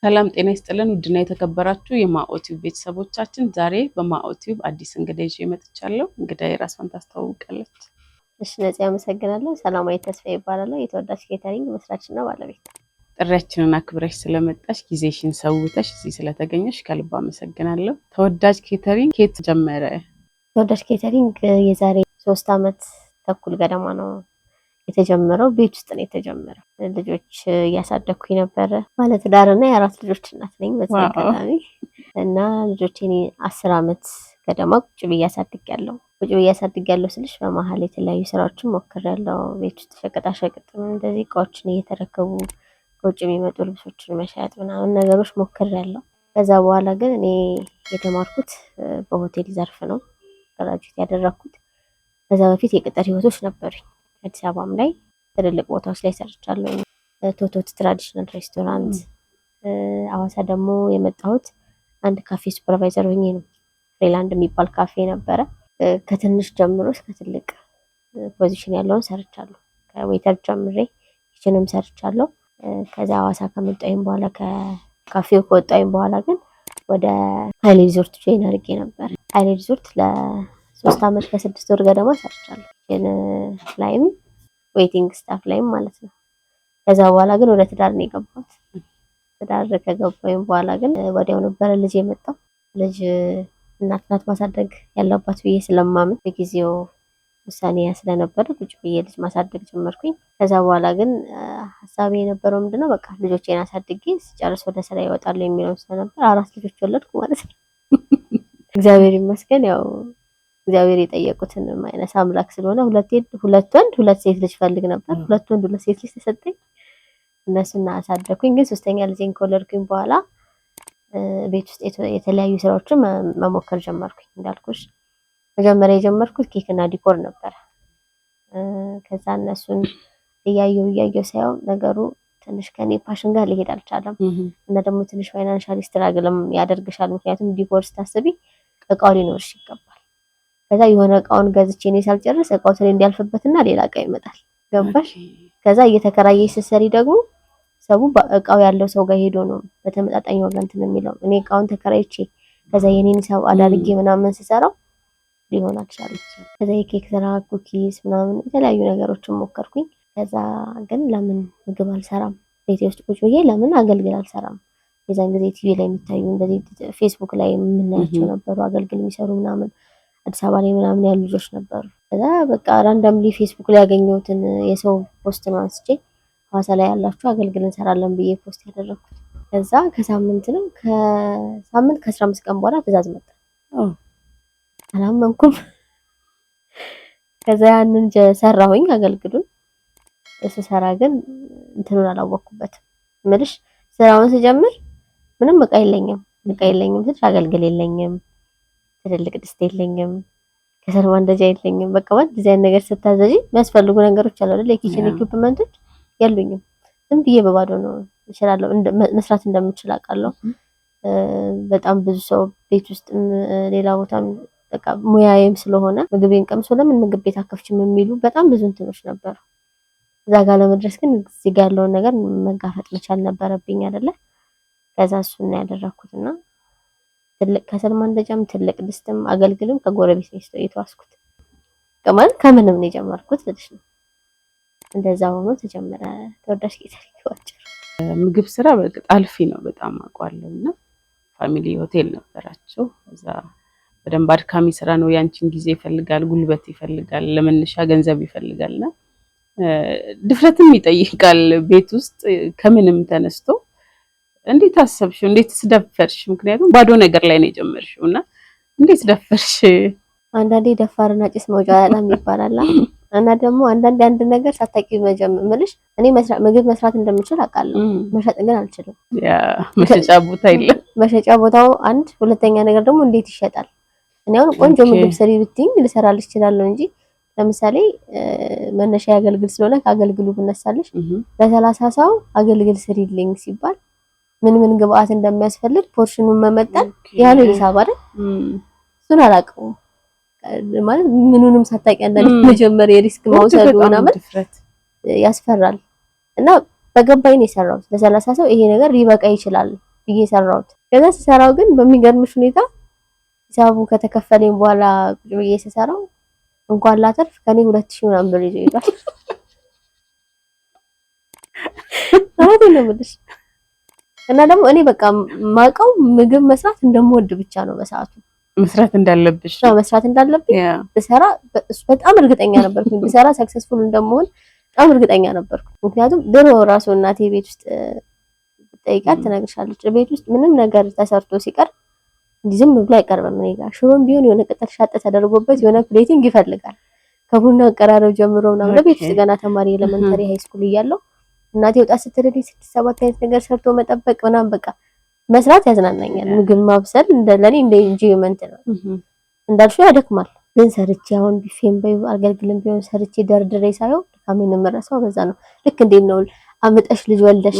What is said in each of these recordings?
ሰላም ጤና ይስጥልን ውድና የተከበራችሁ የማኦቲቭ ቤተሰቦቻችን ዛሬ በማኦቲቭ አዲስ እንግዳ ይዤ መጥቻለሁ። እንግዳዬ ራሷን ታስተዋውቃለች። እሺ ነፂ አመሰግናለሁ። ሰላማዊ ተስፋ ይባላል። የተወዳጅ ኬተሪንግ መስራችና ባለቤት። ጥሪያችንን አክብረሽ ስለመጣሽ ጊዜሽን ሰውተሽ እዚህ ስለተገኘሽ ከልብ አመሰግናለሁ። ተወዳጅ ኬተሪንግ ከየት ጀመረ? ተወዳጅ ኬተሪንግ የዛሬ 3 ዓመት ተኩል ገደማ ነው የተጀመረው። ቤት ውስጥ ነው የተጀመረው። ልጆች እያሳደኩኝ ነበር። ባለትዳርና የአራት ልጆች እናት ነኝ በዚህ አጋጣሚ እና ልጆቼን 10 ዓመት ገደማ ቁጭ ብዬ አሳድጌያለሁ። ቁጭ ብዬ አሳድጌያለሁ ስልሽ በመሀል የተለያዩ ስራዎችን ሞክሬያለሁ። ቤት ውስጥ ሸቀጣሸቀጥ እንደዚህ እቃዎችን እየተረከቡ ከውጭ የሚመጡ ልብሶችን መሸጥ ምናምን ነገሮች ሞክሬያለሁ። ከዛ በኋላ ግን እኔ የተማርኩት በሆቴል ዘርፍ ነው ግራጁዌት ያደረኩት። ከዛ በፊት የቅጥር ህይወቶች ነበሩኝ። አዲስ አበባም ላይ ትልልቅ ቦታዎች ላይ ሰርቻለሁ። ቶቶት ትራዲሽናል ሬስቶራንት። አዋሳ ደግሞ የመጣሁት አንድ ካፌ ሱፐርቫይዘር ሆኜ ነው። ፍሪላንድ የሚባል ካፌ ነበረ። ከትንሽ ጀምሮ እስከ ትልቅ ፖዚሽን ያለውን ሰርቻለሁ። ከዌተር ጀምሬ ኪችንም ሰርቻለሁ። ከዛ አዋሳ ከመጣሁኝ በኋላ ከካፌው ከወጣሁኝ በኋላ ግን ወደ ሀይሌ ሪዞርት ጆይን አድርጌ ነበር። ሀይሌ ሪዞርት ለ3 ዓመት ከ6 ወር ገደማ ሰርቻለሁ። ግን ላይም ዌቲንግ ስታፍ ላይም ማለት ነው። ከዛ በኋላ ግን ወደ ትዳር ነው የገባሁት። ትዳር ከገባሁኝ በኋላ ግን ወዲያው ነበር ልጅ የመጣው። ልጅ እናት ናት ማሳደግ ያለባት ብዬ ስለማምን በጊዜው ውሳኔ ስለነበረ ቁጭ ብዬ ልጅ ማሳደግ ጀመርኩኝ። ከዛ በኋላ ግን ሀሳቤ የነበረው ምንድነው በቃ ልጆቼን አሳድጌ ስጨርስ ወደ ስራ ይወጣሉ የሚለው ስለነበር 4 ልጆች ወለድኩ ማለት ነው። እግዚአብሔር ይመስገን። ያው እግዚአብሔር የጠየቁትን ማይነስ አምላክ ስለሆነ ሁለት ወንድ 2 ሴት ልጅ ፈልግ ነበር። 2 ወንድ 2 ሴት ልጅ ተሰጠኝ። እነሱን አሳደኩኝ። ግን 3ኛ ልጄን ከወለድኩኝ በኋላ ቤት ውስጥ የተለያዩ ስራዎችን መሞከር ጀመርኩኝ። እንዳልኩሽ መጀመሪያ የጀመርኩት ኬክ እና ዲኮር ነበር። ከዛ እነሱን እያየው ሳይው ነገሩ ትንሽ ከኔ ፓሽን ጋር ሊሄድ አልቻለም እና ደግሞ ትንሽ ፋይናንሻሊ ስትራግልም ያደርግሻል። ምክንያቱም ዲኮር ስታስቢ እቃው ሊኖርሽ ይገባል። ከዛ የሆነ እቃውን ገዝቼ እኔ ሳልጨርስ እቃው ትሬንድ ያልፍበትና ሌላ እቃ ይመጣል። ገባሽ? ከዛ እየተከራየሽ ስትሰሪ ደግሞ ሰው እቃው ያለው ሰው ጋር ሄዶ ነው በተመጣጣኝ ዋጋ እንትን የሚለው። እኔ እቃውን ተከራይቼ ከዛ የኔን ሰው አዳርጌ ምናምን ስሰራው ሊሆን አልቻለም። ከዛ የኬክ ስራ፣ ኩኪስ ምናምን የተለያዩ ነገሮችን ሞከርኩኝ። ከዛ ግን ለምን ምግብ አልሰራም ቤቴ ውስጥ ቁጭ ብዬ ለምን አገልግል አልሰራም? የዛን ጊዜ ቲቪ ላይ የሚታዩ እንደዚህ ፌስቡክ ላይ የምናያቸው ነበሩ አገልግል የሚሰሩ ምናምን አዲስ አበባ ላይ ምናምን ያሉ ልጆች ነበሩ። ከዛ በቃ ራንዳምሊ ፌስቡክ ላይ ያገኘሁትን የሰው ፖስት ነው አንስቼ ሐዋሳ ላይ ያላችሁ አገልግል እንሰራለን ብዬ ፖስት ያደረኩት። ከዛ ከሳምንት ከ15 ቀን በኋላ ትዕዛዝ መጣ። አላመንኩም። ከዛ ያንን ሰራሁኝ አገልግሉን። ስሰራ ግን እንትኑን አላወቅኩበትም። ምልሽ ስራውን ስጀምር ምንም እቃ የለኝም ትንሽ አገልግል የለኝም፣ ትልልቅ ድስት የለኝም፣ ከሰል ማንደጃ የለኝም። በቃ ማለት ዲዛይን ነገር ስታዘጂ የሚያስፈልጉ ነገሮች አሉ አይደል? የኪችን ኢኩዊፕመንቶች የሉኝም። ዝም ብዬ በባዶ ነው እችላለሁ መስራት እንደምችል አውቃለሁ። በጣም ብዙ ሰው ቤት ውስጥ ሌላ ቦታም በቃ ሙያዬም ስለሆነ ምግቤን ቀምሶ ለምን ምግብ ቤት አከፍችም የሚሉ በጣም ብዙ እንትኖች ነበሩ። እዛ ጋር ለመድረስ ግን እዚህ ጋር ያለውን ነገር መጋፈጥ መቻል ነበረብኝ አይደለ? ከዛ እሱን ነው ያደረኩትና ትልቅ ከሰል ማንደጃም ትልቅ ድስትም አገልግልም ከጎረቤት ነው የተዋስኩት። ከማለት ከምንም ነው የጀመርኩት ልጅ ነው። እንደዛ ሆኖ ተጀመረ ተወዳጅ ኬተሪንግ ባጭሩ። ምግብ ስራ በእርግጥ አልፊ ነው በጣም አውቀዋለሁና ፋሚሊ ሆቴል ነበራቸው። እዛ በደንብ አድካሚ ስራ ነው። ያንቺን ጊዜ ይፈልጋል፣ ጉልበት ይፈልጋል፣ ለመነሻ ገንዘብ ይፈልጋልና ድፍረትም ይጠይቃል። ቤት ውስጥ ከምንም ተነስቶ እንዴት አሰብሽው? እንዴት ስደፈርሽ? ምክንያቱም ባዶ ነገር ላይ ነው የጀመርሽውና እንዴት ደፈርሽ? አንዳንዴ ደፋርና ጭስ መውጫ ያላም ይባላል እና ደግሞ አንዳንዴ አንድ ነገር ሳታቂ መጀመርሽ እኔ ምግብ መስራት እንደምችል አውቃለሁ። መሸጥ ግን አልችልም። ያ መሸጫ ቦታ የለም። መሸጫ ቦታው አንድ፣ ሁለተኛ ነገር ደግሞ እንዴት ይሸጣል? እኔ አሁን ቆንጆ ምግብ ሰሪ ብትይኝ ልሰራልሽ እችላለሁ እንጂ ለምሳሌ መነሻ ያገልግል ስለሆነ ካገልግሉ ብነሳልሽ ለ30 ሰው አገልግል ስሪልኝ ሲባል ምን ግብአት እንደሚያስፈልግ ፖርሽኑን መመጠን ያለው ሂሳብ አይደል? እሱን አላውቀውም ማለት ምኑንም ሳታውቂ አንዳንዴ መጀመሪያ ሪስክ መውሰድ ምናምን ያስፈራል። እና በገባኝ ነው የሰራሁት። ለ30 ሰው ይሄ ነገር ሊበቃ ይችላል ብዬ ሰራሁት። ከዛ ስሰራው ግን በሚገርምሽ ሁኔታ ሂሳቡ ከተከፈለኝ በኋላ ቁጭ ብዬ ስሰራው እንኳን ላተርፍ ከኔ 2000 ምናምን ብር ይዞ ሄዷል። እውነቴን ነው የምልሽ። እና ደግሞ እኔ በቃ ማውቀው ምግብ መስራት እንደምወድ ብቻ ነው። በሰዓቱ መስራት እንዳለብሽ ነው መስራት እንዳለብኝ ብሰራ በጣም እርግጠኛ ነበርኩኝ። ብሰራ ሰክሰስፉል እንደምሆን በጣም እርግጠኛ ነበርኩ። ምክንያቱም ድሮ ራሱ እናቴ ቤት ውስጥ ጠይቃት ትነግርሻለች። ቤት ውስጥ ምንም ነገር ተሰርቶ ሲቀር ዝም ብሎ አይቀርብም። እኔ ጋር ሽሮም ቢሆን የሆነ ቅጠል ሻጥ ተደርጎበት የሆነ ፕሌቲንግ ይፈልጋል። ከቡና አቀራረብ ጀምሮ ምናምን ለቤት ውስጥ ገና ተማሪ ኤሌመንተሪ ሃይ ስኩል እያለሁ እናቴ ወጣ ስትልልኝ 6-7 አይነት ነገር ሰርቶ መጠበቅ ምናምን በቃ መስራት ያዝናናኛል። ምግብ ማብሰል ለኔ እንደ ኢንጆይመንት ነው። እንዳልሽው ያደክማል፣ ግን ሰርቼ አሁን ቢፌም በይ አገልግልም ቢሆን ሰርቼ ደርድሬ ሳይው ድካሜን የምረሳው በዛ ነው። ልክ እንዴት ነው አመጣሽ ልጅ ወልደሽ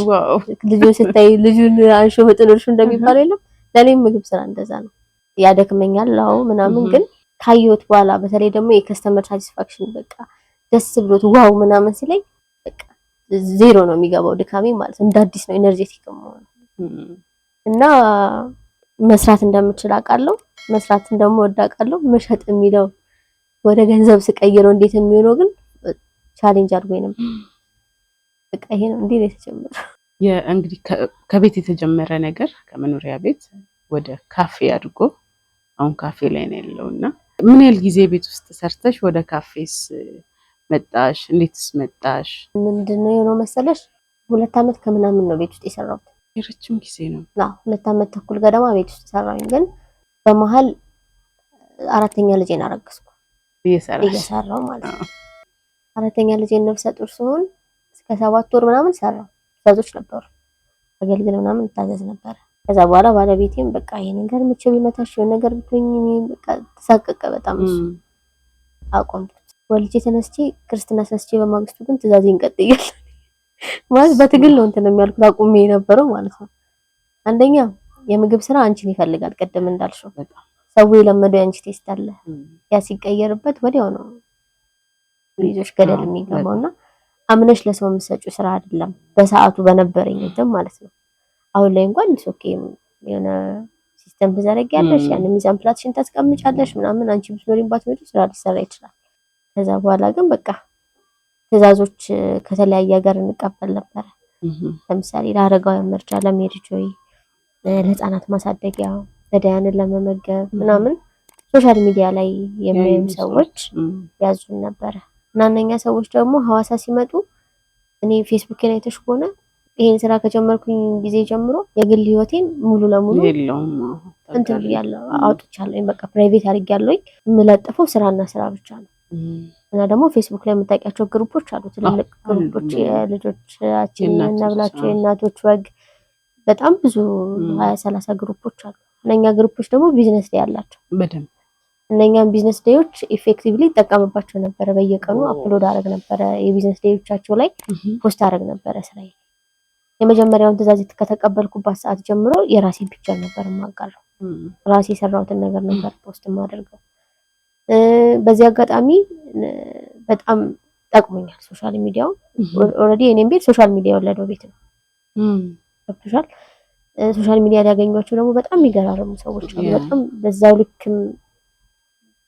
ልጁን ስታይ ልጁን አንሾ በጥሎሽ እንደሚባለው የለም። ለኔም ምግብ ስራ እንደዛ ነው። ያደክመኛል አዎ ምናምን፣ ግን ካየሁት በኋላ በተለይ ደግሞ የከስተመር ሳቲስፋክሽን በቃ ደስ ብሎት ዋው ምናምን ሲለኝ በቃ ዜሮ ነው የሚገባው ድካሜ ማለት ነው። እንደ አዲስ ነው ኤነርጄቲክ የምሆነው እና መስራት እንደምችል አውቃለሁ። መስራት እንደምወድ አውቃለሁ። መሸጥ የሚለው ወደ ገንዘብ ስቀይረው እንዴት የሚሆነው ግን ቻሌንጅ አድርጎኝ ነበር። በቃ ይሄ ነው እንዴ ነው የተጀመረው። እንግዲህ ከቤት የተጀመረ ነገር ከመኖሪያ ቤት ወደ ካፌ አድርጎ አሁን ካፌ ላይ ነው ያለውና ምን ያህል ጊዜ ቤት ውስጥ ሰርተሽ ወደ ካፌስ መጣሽ? እንዴትስ መጣሽ? ምንድነው የሆነው መሰለሽ 2 አመት ከምናምን ነው ቤት ውስጥ የሰራሁት። የረጅም ጊዜ ነው። 2 አመት ተኩል ገደማ ቤት ውስጥ ሰራሁኝ። ግን በመሃል 4ኛ ልጄን አረገዝኩ እየሰራሁ ማለት ነው። 4ኛ ልጄን ነፍሰ ጡር ስሆን እስከ 7 ወር ምናምን ሰራሁ። ትዕዛዞች ነበሩ አገልግል ምናምን ታዘዝ ነበር። ከዛ በኋላ ባለቤቴም በቃ ይሄ ነገር ምቼ ቢመታሽ የሆነ ነገር ብትሆኝ በቃ ተሳቀቀ በጣም እሱ አቆምኩት። ወልጄ ተነስቼ ክርስትና ተነስቼ በማግስቱ ግን ትዕዛዜን ቀጥያለሁ ማለት በትግል ነው እንትን የሚያልኩት አቁሜ የነበረው ማለት ነው። አንደኛ የምግብ ስራ አንቺን ይፈልጋል። ቀደም እንዳልሽው ሰው የለመደው ያንቺ ቴስት አለ። ያ ሲቀየርበት ወዲያው ነው ልጆች ገደል የሚገባውና አምነሽ ለሰው የምትሰጪው ስራ አይደለም በሰዓቱ በነበረኝ እንትን ማለት ነው። አሁን ላይ እንኳን ኦኬ የሆነ ሲስተም ትዘረጊያለሽ፣ ያን ሚዛን ፕላትሽን ታስቀምጫለሽ ምናምን አንቺ ብትኖሪባት ነው ስራ ሊሰራ ይችላል። ከዛ በኋላ ግን በቃ ትዕዛዞች ከተለያየ ሀገር እንቀበል ነበር። ለምሳሌ ለአረጋውያን መርጃ፣ ለሜሪጆይ፣ ለህፃናት ማሳደጊያ፣ ነዳያንን ለመመገብ ምናምን ሶሻል ሚዲያ ላይ የሚያዩ ሰዎች ያዙን ነበር። እና እነኛ ሰዎች ደግሞ ሐዋሳ ሲመጡ እኔ ፌስቡክ ላይ አይተሽ ከሆነ ይሄን ስራ ከጀመርኩኝ ጊዜ ጀምሮ የግል ህይወቴን ሙሉ ለሙሉ እንትን ብያለሁ አውጥቻለሁ። በቃ ፕራይቬት አድርጌያለሁ። የምለጥፈው ስራና ስራ ብቻ ነው። እና ደግሞ ፌስቡክ ላይ የምታውቂያቸው ግሩፖች አሉ፣ ትልልቅ ግሩፖች የልጆቻችን እናብላቸው የእናቶች ወግ በጣም ብዙ 20-30 ግሩፖች አሉ። እነኛ ግሩፖች ደግሞ ቢዝነስ ዴይ አላቸው በደንብ። እነኛም ቢዝነስ ዴዮች ኢፌክቲቭሊ ተጠቀምባቸው ነበር። በየቀኑ አፕሎድ አደረግ ነበር። የቢዝነስ ዴዮቻቸው ላይ ፖስት አደረግ ነበር ስራዬ። የመጀመሪያውን ትዕዛዝ ከተቀበልኩባት ሰዓት ጀምሮ የራሴን ፒክቸር ነበር የማጋራው። ራሴ የሰራሁትን ነገር ነበር ፖስት የማደርገው። በዚህ አጋጣሚ በጣም ጠቅሞኛል ሶሻል ሚዲያው። ኦልሬዲ እኔም ቤት ሶሻል ሚዲያ የወለደው ቤት ነው። ገብቶሻል። ሶሻል ሚዲያ ያገኟቸው ደግሞ በጣም የሚገራርሙ ሰዎች አሉ። በጣም በዛው ልክም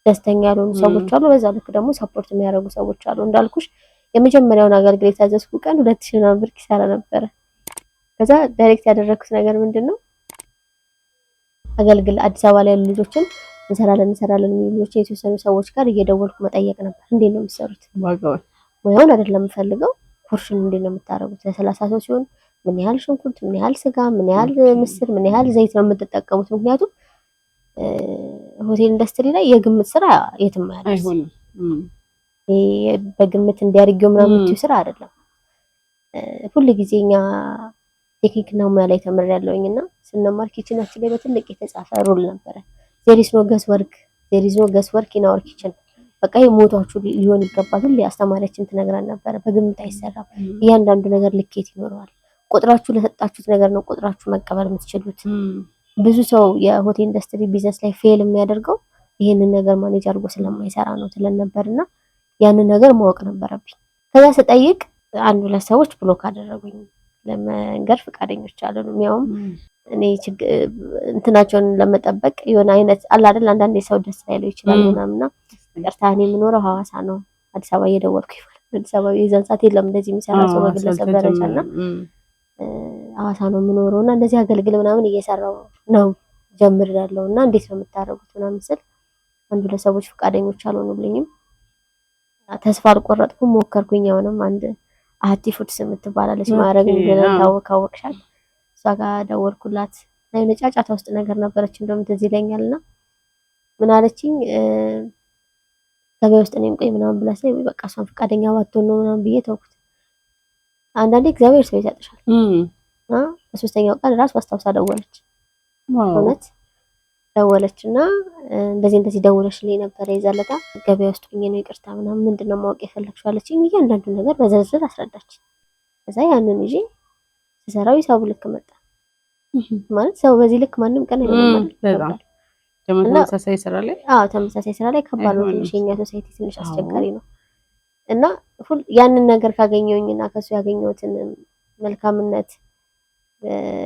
ደስተኛ ያልሆኑ ሰዎች አሉ። በዛው ልክ ደግሞ ሰፖርት የሚያደርጉ ሰዎች አሉ። እንዳልኩሽ የመጀመሪያውን አገልግሎት ያዘዝኩ ቀን 2000 ብር ኪሳራ ነበረ። ከዛ ዳይሬክት ያደረኩት ነገር ምንድነው አገልግል አዲስ አበባ ላይ ያሉ ልጆችን እንሰራለን የሚሉ ልጆች የተወሰኑ ሰዎች ጋር እየደወልኩ መጠየቅ ነበር። እንዴት ነው የሚሰሩት? ሙያውን አይደለም የምፈልገው፣ ፖርሽን እንዴት ነው የምታረጉት? ለ30 ሰው ሲሆን ምን ያህል ሽንኩርት፣ ምን ያህል ስጋ፣ ምን ያህል ምስር፣ ምን ያህል ዘይት ነው የምትጠቀሙት? ምክንያቱም ሆቴል ኢንዱስትሪ ላይ የግምት ስራ የትም አይሆንም። በግምት እንዲያርገው ምናምን የምትይው ስራ አይደለም። ሁሉ ጊዜኛ ቴክኒክና ሙያ ላይ ተምሬያለሁኝና ስንማር ኪችናችን ላይ በትልቅ የተጻፈ ሩል ነበረ። there is no guesswork in our kitchen። በቃ የሞቷችሁ ሊሆን ይገባል። ሁሌ አስተማሪያችን ትነግረን ነበረ። በግምት አይሰራም። እያንዳንዱ ነገር ልኬት ይኖረዋል። ቁጥራችሁ ለሰጣችሁት ነገር ነው ቁጥራችሁ መቀበል የምትችሉት። ብዙ ሰው የሆቴል ኢንዱስትሪ ቢዝነስ ላይ ፌል የሚያደርገው ይሄንን ነገር ማኔጅ አድርጎ ስለማይሰራ ነው ትለን ነበርና ያንን ነገር ማወቅ ነበረብኝ። ከዛ ስጠይቅ 1-2 ሰዎች ብሎክ አደረጉኝ። ለመንገር ፈቃደኞች አልሆኑም። ያውም እኔ እንትናቸውን ለመጠበቅ የሆነ አይነት አለ አይደል፣ አንዳንዴ ሰው ደስ ላይለው ይችላል ምናምንና ይቅርታ እኔ የምኖረው ሐዋሳ ነው፣ አዲስ አበባ እየደወልኩኝ አዲስ አበባ የዛን ሰዓት የለም እንደዚህ የሚሰራ ሰው በግለሰብ ደረጃና ሐዋሳ ነው የምኖረው እና እንደዚህ አገልግል ምናምን እየሰራው ነው ጀምሬያለሁ እና እንዴት ነው የምታደርጉት ምናምን ስል አንዱ ለሰዎች ፈቃደኞች አልሆኑልኝም። ተስፋ አልቆረጥኩም፣ ሞከርኩኝ። አሁንም አንድ አሃቲ ፉድስ የምትባላለች ማረግ ግን ታወቅሻት፣ እሷ ጋር ደወልኩላት። የሆነ ጫጫታ ውስጥ ነገር ነበረች እንደውም ትዝ ይለኛልና ምን አለችኝ ገበያ ውስጥ እኔም ቆይ ምናምን ብላ ስለኝ በቃ እሷን ፈቃደኛ ባትሆን ነው ምናምን ብዬ ተውኩት። አንዳንዴ እግዚአብሔር ሰው ይሰጥሻል። በሶስተኛው ቀን ራስ አስታውሳ ደወለች። እውነት ደወለችና እንደዚህ ደውለሽልኝ ነበር የዛለታ ገበያ ውስጥ ሆኜ ነው ይቅርታ ምናምን ምንድነው ማወቅ የፈለግሽው አለችኝ። እያንዳንዱ ነገር በዝርዝር አስረዳች። ከዛ ያንን ይዤ ስሰራው ሂሳቡ ልክ መጣ። ማለት ሰው በዚህ ልክ ማንም ቀን አይሆንም። ተመሳሳይ ስራ ላይ ተመሳሳይ ስራ ላይ ከባድ ነው። ትንሽ የኛ ሶሳይቲ ትንሽ አስቸጋሪ ነው እና ያንን ነገር ካገኘሁኝና ከሱ ያገኘሁትን መልካምነት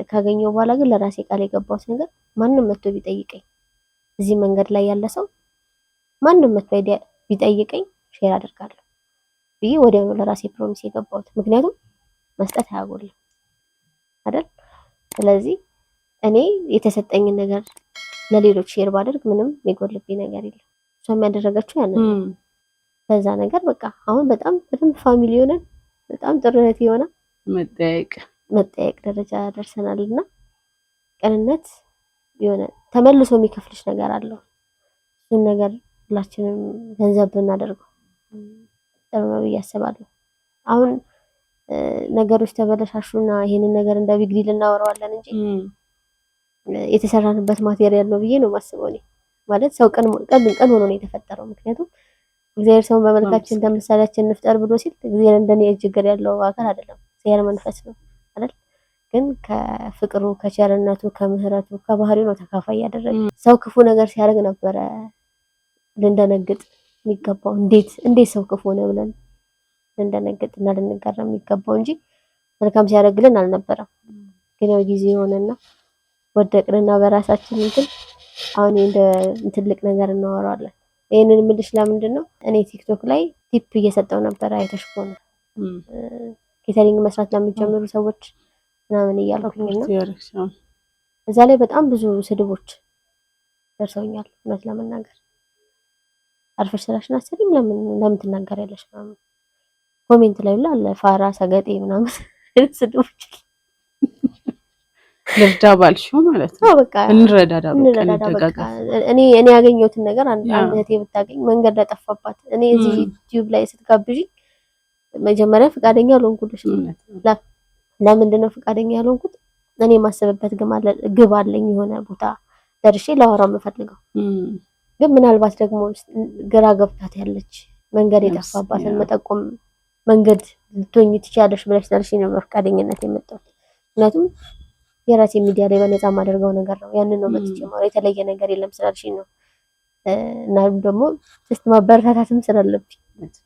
ካገኘሁ በኋላ ግን ለራሴ ቃል የገባሁት ነገር ማንም መጥቶ ቢጠይቀኝ እዚህ መንገድ ላይ ያለ ሰው ማንም መጥቶ ቢጠይቀኝ ሼር አደርጋለሁ ብዬ ወዲያውኑ ለራሴ ፕሮሚስ የገባሁት። ምክንያቱም መስጠት አያጎልም አይደል? ስለዚህ እኔ የተሰጠኝን ነገር ለሌሎች ሼር ባደርግ ምንም የሚጎልብኝ ነገር የለም። እሷም ያደረገችው ያንን በዛ ነገር በቃ አሁን በጣም ፋሚሊ ሆነን በጣም ጥሩነት የሆነ መጠየቅ ደረጃ ደርሰናልና ቅንነት የሆነ ተመልሶ የሚከፍልሽ ነገር አለው። እሱን ነገር ሁላችንም ገንዘብ ብናደርገው ጥሩ ነው ብዬ አስባለሁ። አሁን ነገሮች ተበለሻሹና ይሄንን ነገር እንደ ቢግ ዲል እናወራዋለን እንጂ የተሰራንበት ማቴሪያል ነው ብዬ ነው የማስበው እኔ። ማለት ሰው ቀን ሆኖ ነው የተፈጠረው። ምክንያቱም እግዚአብሔር ሰውን በመልካችን እንደ ምሳሌያችን እንፍጠር ብሎ ሲል እግዚአብሔር እንደኔ እጅግር ያለው አካል አይደለም፣ እግዚአብሔር መንፈስ ነው አይደል? ግን ከፍቅሩ ከቸርነቱ ከምህረቱ ከባህሪው ነው ተካፋይ ያደረገ። ሰው ክፉ ነገር ሲያደርግ ነበረ ልንደነግጥ የሚገባው። እንዴት ሰው ክፉ ነው ብለን ልንደነግጥና ልንገረም የሚገባው እንጂ መልካም ሲያደርግልን አልነበረም። ግን ያው ጊዜ ሆነና ወደቅንና በራሳችን እንትን አሁን እንደ ትልቅ ነገር እናወራለን። ይሄንን ምልሽ ለምንድን ነው እኔ ቲክቶክ ላይ ቲፕ እየሰጠው ነበር አይተሽ ከሆነ ኬተሪንግ መስራት ለሚጀምሩ ሰዎች ምናምን እያልኩኝና እዛ ላይ በጣም ብዙ ስድቦች ደርሰውኛል። እውነት ለመናገር አርፈሽ ስራሽን አሰሪም ለምን ትናገሪያለሽ ምናምን ኮሜንት ላይ ሁላ አለ ፋራ ሰገጤ ምናምን ስድቦች ልርዳ ባልሽው ማለት ነው። በቃ እንረዳዳ በቃ እኔ ያገኘሁትን ነገር አንድ እህቴ ብታገኝ መንገድ ለጠፋባት እኔ እዚህ ዩቲዩብ ላይ ስትጋብዥኝ መጀመሪያ ፈቃደኛ አልሆንኩልሽ። ለምንድን ነው ፈቃደኛ ያልሆንኩት? እኔ የማስብበት ግብ አለኝ የሆነ ቦታ ደርሼ ላወራው የምፈልገው። ግን ምናልባት ደግሞ ግራ ገብታት ያለች መንገድ የጠፋባትን መጠቆም መንገድ ልትሆኚ ትችያለሽ ብለሽ ስላልሽኝ ነው ፈቃደኝነት የመጣሁት። ምክንያቱም የራሴ ሚዲያ ላይ በነፃ የማደርገው ነገር ነው። ያንን ነው መጥቼ ማለት የተለየ ነገር የለም ስላልሽኝ ነው። እና ደግሞ ማበረታታትም ስላለብኝ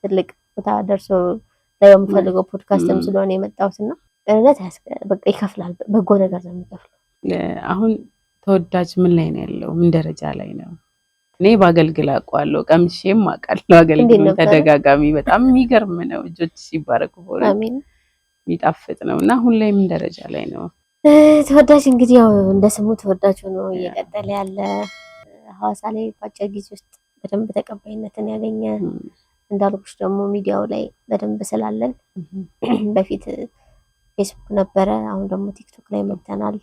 ትልቅ ቦታ ደርሶ ላይ የምፈልገው ፖድካስትም ስለሆነ የመጣሁትና እውነት በቃ ይከፍላል። በጎ ነገር ነው የሚከፍለው። አሁን ተወዳጅ ምን ላይ ነው ያለው? ምን ደረጃ ላይ ነው? እኔ ባገልግል አውቀዋለሁ፣ ቀምሼም አውቃለሁ። አገልግል ተደጋጋሚ በጣም የሚገርም ነው። እጆች ሲባረኩ ሆነ አሜን የሚጣፍጥ ነውና አሁን ላይ ምን ደረጃ ላይ ነው? ተወዳጅ እንግዲህ ያው እንደ ስሙ ተወዳጅ ሆኖ እየቀጠለ ያለ ሐዋሳ ላይ በአጭር ጊዜ ውስጥ በደንብ ተቀባይነትን ያገኘ እንዳልኩሽ ደግሞ ሚዲያው ላይ በደንብ ስላለን በፊት ፌስቡክ ነበረ፣ አሁን ደግሞ ቲክቶክ ላይ መጥተናል።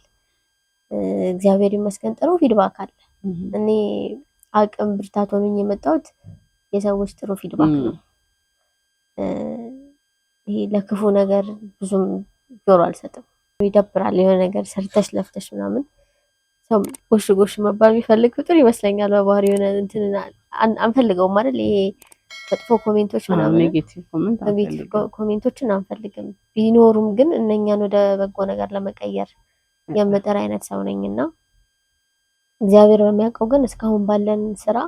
እግዚአብሔር ይመስገን ጥሩ ፊድባክ አለ። እኔ አቅም ብርታት ሆኖኝ የመጣሁት የሰዎች ጥሩ ፊድባክ ነው። ይሄ ለክፉ ነገር ብዙም ጆሮ አልሰጥም። ይደብራል። የሆነ ነገር ሰርተሽ ለፍተሽ ምናምን ሰው ጎሽ መባል የሚፈልግ ፍጡር ይመስለኛል በባህሪ የሆነ እንትን አንፈልገውም አይደል? ይሄ መጥፎ ኮሜንቶች ምናምን ኔጌቲቭ ኮሜንቶችን አንፈልግም። ቢኖሩም ግን እነኛን ወደ በጎ ነገር ለመቀየር የምጥር አይነት ሰው ነኝና እግዚአብሔር በሚያውቀው ግን እስካሁን ባለን ስራ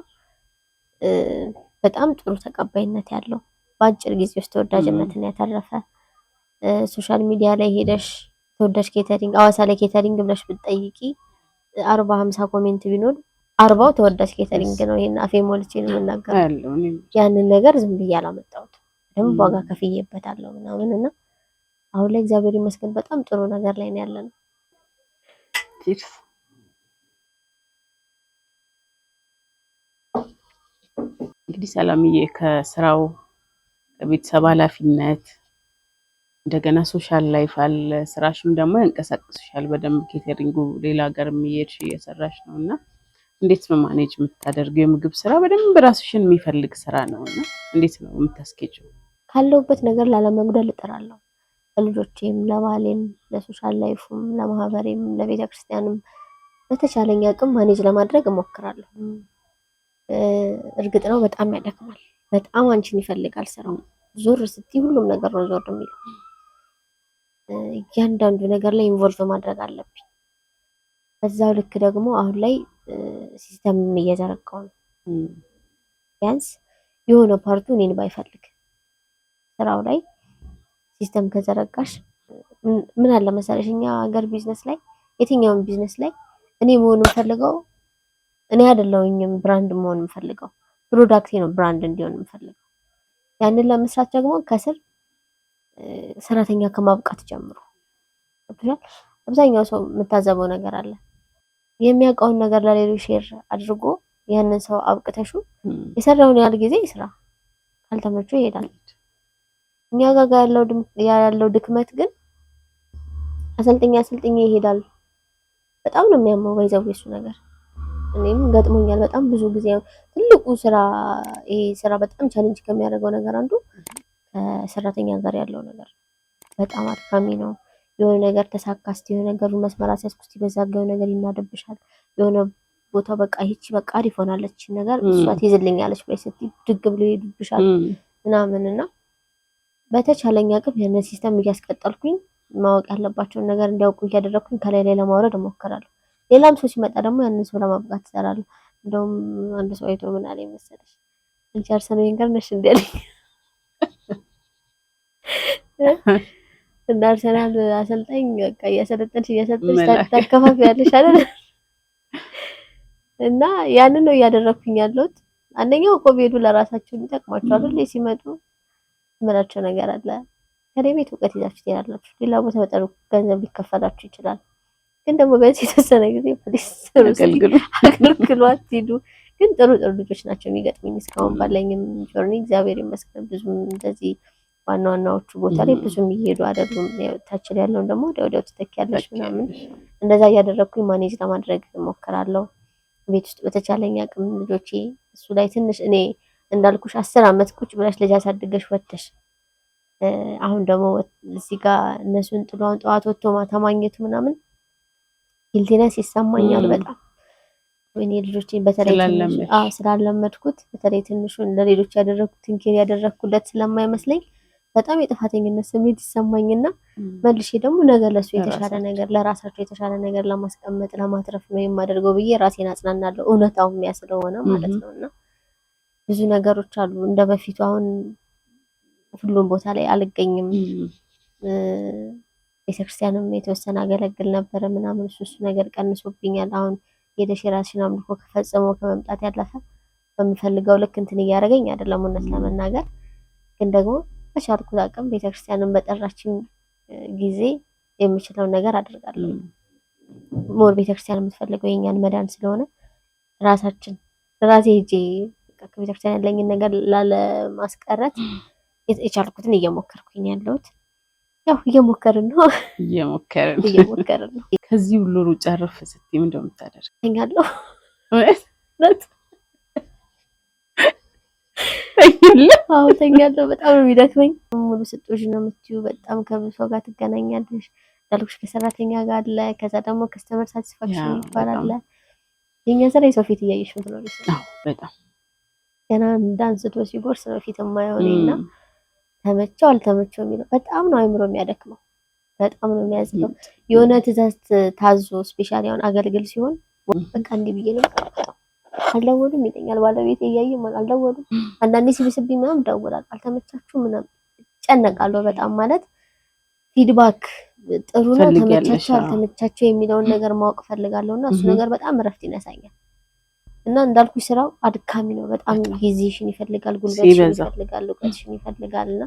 በጣም ጥሩ ተቀባይነት ያለው በአጭር ጊዜ ውስጥ ተወዳጅነትን ያተረፈ ሶሻል ሚዲያ ላይ ሄደሽ ተወዳጅ ኬተሪንግ ሐዋሳ ላይ ኬተሪንግ ብለሽ ብትጠይቂ 40-50 ኮሜንት ቢኖር 40ው ተወዳጅ ኬተሪንግ ነው። ይሄን አፌ ሞልቼ ነው የምናገረው። ያንን ነገር ዝም ብዬ አላመጣሁት ደም ዋጋ ከፍዬበታለሁ ምናምንና አሁን ላይ እግዚአብሔር ይመስገን በጣም ጥሩ ነገር ላይ ነው ያለነው። እንግዲህ ሰላምዬ ከስራው ከቤተሰብ ኃላፊነት እንደገና ሶሻል ላይፍ አለ፣ ስራሽም ደግሞ ያንቀሳቅስሻል በደንብ ኬተሪንጉ ሌላ ሀገር እየሄድሽ እየሰራሽ ነውና እንዴት ነው ማኔጅ የምታደርገው? የምግብ ስራ በደንብ ራስሽን የሚፈልግ ስራ ነውና እንዴት ነው የምታስኬጂው? ካለውበት ነገር ላለመጉደል እጥራለሁ። ለልጆቼም፣ ለባሌም፣ ለሶሻል ላይፉም፣ ለማህበሬም፣ ለቤተክርስቲያንም በተቻለኝ አቅም ማኔጅ ለማድረግ እሞክራለሁ። እርግጥ ነው በጣም ያደክማል። በጣም አንቺን ይፈልጋል ስራው። ዞር ስትይ ሁሉም ነገር ነው ዞር የሚለው። እያንዳንዱ ነገር ላይ ኢንቮልቭ ማድረግ አለብኝ። በዛው ልክ ደግሞ አሁን ላይ ሲስተም እየዘረጋው ነው። ቢያንስ የሆነ ፓርቱ እኔን ባይፈልግ ስራው ላይ ሲስተም ከዘረጋሽ ምን አለ መሰለሽ፣ እኛ ሀገር ቢዝነስ ላይ የትኛውም ቢዝነስ ላይ እኔ መሆን የምፈልገው እኔ አይደለሁኝም ብራንድ መሆን የምፈልገው ፕሮዳክቴ ነው ብራንድ እንዲሆን የምፈልገው። ያንን ለመስራት ደግሞ ከስር ሰራተኛ ከማብቃት ጀምሮ አብዛኛው ሰው የምታዘበው ነገር አለ። የሚያውቀውን ነገር ለሌሎች ሼር አድርጎ ያንን ሰው አብቅተሹ የሰራውን ያህል ጊዜ ይስራ፣ ካልተመቸው ይሄዳል። እኛ ጋር ያለው ድክመት ግን አሰልጥኛ ይሄዳል። በጣም ነው የሚያመው ባይዘው እሱ ነገር። እኔም ገጥሞኛል በጣም ብዙ ጊዜ። ትልቁ ስራ ይሄ ስራ በጣም ቻሌንጅ ከሚያደርገው ነገር አንዱ ከሰራተኛ ጋር ያለው ነገር በጣም አድካሚ ነው። የሆነ ነገር ተሳካስቲ የሆነ ነገሩ መስመር አስያዝኩስቲ በዛጋው ነገር ይናደብሻል። የሆነ ቦታ በቃ ይቺ በቃ አሪፍ ሆናለች ነገር እሷ ትይዝልኛለች ብለሽ ስትይ ድግ ብሎ ይሄድብሻል ምናምንና በተቻለኝ አቅም ያንን ሲስተም እያስቀጠልኩኝ ማወቅ ያለባቸውን ነገር እንዲያውቁ እያደረኩኝ ከላይ ላይ ለማውረድ እሞክራለሁ። ሌላም ሰው ሲመጣ ደግሞ ያንን ሰው ለማብቃት እሰራለሁ። እንደውም አንድ ሰው አይቶ ምን አለኝ መሰለሽ፣ አንቺ አርሰን ቬንገር ነሽ እንዴ አለኝ። እና አርሰናል አሰልጣኝ በቃ እያሰለጠንሽ ታከፋፊያለሽ አይደል? እና ያንን ነው እያደረኩኝ ያለሁት። አንደኛው ኮቪዱ ለራሳቸው ይጠቅማቸዋል። ሁሌ ሲመጡ ምላቸው ነገር አለ። ከኔ ቤት እውቀት ይዛችሁ ትሄዳላችሁ፣ ሌላ ቦታ በጠሩ ገንዘብ ሊከፈላችሁ ይችላል። ግን ደግሞ በዚህ የተወሰነ ጊዜ ፖሊስ አገልግሏት ሂዱ። ግን ጥሩ ልጆች ናቸው የሚገጥሙኝ እስካሁን ባለኝም ጆርኒ እግዚአብሔር ይመስገን። ብዙም እንደዚህ ዋናዎቹ ቦታ ላይ ብዙም እየሄዱ አይደሉም። ታች ላይ ያለውን ደግሞ ወዲያው ትተኪያለሽ ምናምን። እንደዛ እያደረኩኝ ማኔጅ ለማድረግ እሞክራለሁ። ቤት ውስጥ በተቻለኝ አቅም ልጆቼ እሱ ላይ ትንሽ እኔ እንዳልኩሽ 10 አመት ቁጭ ብለሽ ልጅ አሳድገሽ ወጥተሽ አሁን ደግሞ እዚህ ጋር እነሱን ጥሏን ጠዋት ወጥቶ ማታ ማግኘቱ ምናምን ጊልቲነስ ይሰማኛል በጣም። ወይኔ ልጆቼን በተለይ ትንሽ ስላለመድኩት በተለይ ትንሹን ለሌሎች ያደረኩትን ኬር ያደረኩለት ስለማይመስለኝ በጣም የጥፋተኝነት ስሜት ይሰማኝና መልሼ ደግሞ ነገ ለሱ የተሻለ ነገር ለራሳቸው የተሻለ ነገር ለማስቀመጥ ለማትረፍ ነው የማደርገው ብዬ ራሴን አጽናናለሁ። እውነታው የሚያስለውና ማለት ነውና ብዙ ነገሮች አሉ እንደበፊቱ አሁን ሁሉም ቦታ ላይ አልገኝም። ቤተክርስቲያንም የተወሰነ አገለግል ነበረ ምናምን እሱ ነገር ቀንሶብኛል። አሁን ሄደሽ የራስሽን አምልኮ ከፈጽሞ ከመምጣት ያለፈ በምፈልገው ልክ እንትን እያደረገኝ አይደለም እውነት ለመናገር። ግን ደግሞ በቻልኩት አቅም ቤተክርስቲያንን በጠራችን ጊዜ የምችለውን ነገር አደርጋለሁ። ሞር ቤተክርስቲያን የምትፈልገው የኛን መዳን ስለሆነ ራሳችን ራሴ ሄጄ ከቤተክርስቲያን ያለኝን ነገር ላለማስቀረት የቻልኩትን እየሞከርኩኝ ያለሁት። ያው እየሞከርን ነው። ከዚህ ሁሉ ሩጫ ረፍ ስትይ ምን እንደምታደርግ ተኛለሁ። አዎ ተኛለሁ። በጣም ነው የሚደክመኝ። ሙሉ ስጦሽ ነው የምትይው። በጣም ከብዙ ሰው ጋር ትገናኛለሽ። እንዳልኩሽ ከሰራተኛ ጋር አለ። ከዛ ደግሞ ከስተመር ሳቲስፋክሽን ይባላል። የኛ ስራ የሰው ፊት እያየሽ ነው ትኖሪሽ። በጣም ገና እንዳንስቶ ሲጎርስ ነው ፊት የማይሆንና ተመቸው አልተመቸው የሚለው በጣም ነው አይምሮ የሚያደክመው። በጣም ነው የሚያዝለው። የሆነ ትዕዛዝ ታዞ ስፔሻሊ አሁን አገልግል ሲሆን በቃ እንዲህ ብዬ ነው አልደወሉም ይለኛል ባለቤቴ እያየ ማለት አልደወሉም። አንዳንዴ ሲብስብኝ ምናምን እደውላለሁ አልተመቻችሁ ምናምን እጨነቃለሁ በጣም ማለት ፊድባክ ጥሩ ነው ተመቻቸው አልተመቻቸው የሚለውን ነገር ማወቅ ፈልጋለሁና እሱ ነገር በጣም እረፍት ይነሳኛል። እና እንዳልኩሽ ስራው አድካሚ ነው በጣም ጊዜሽን ይፈልጋል፣ ጉልበትሽን ይፈልጋል፣ እውቀትሽን ይፈልጋልና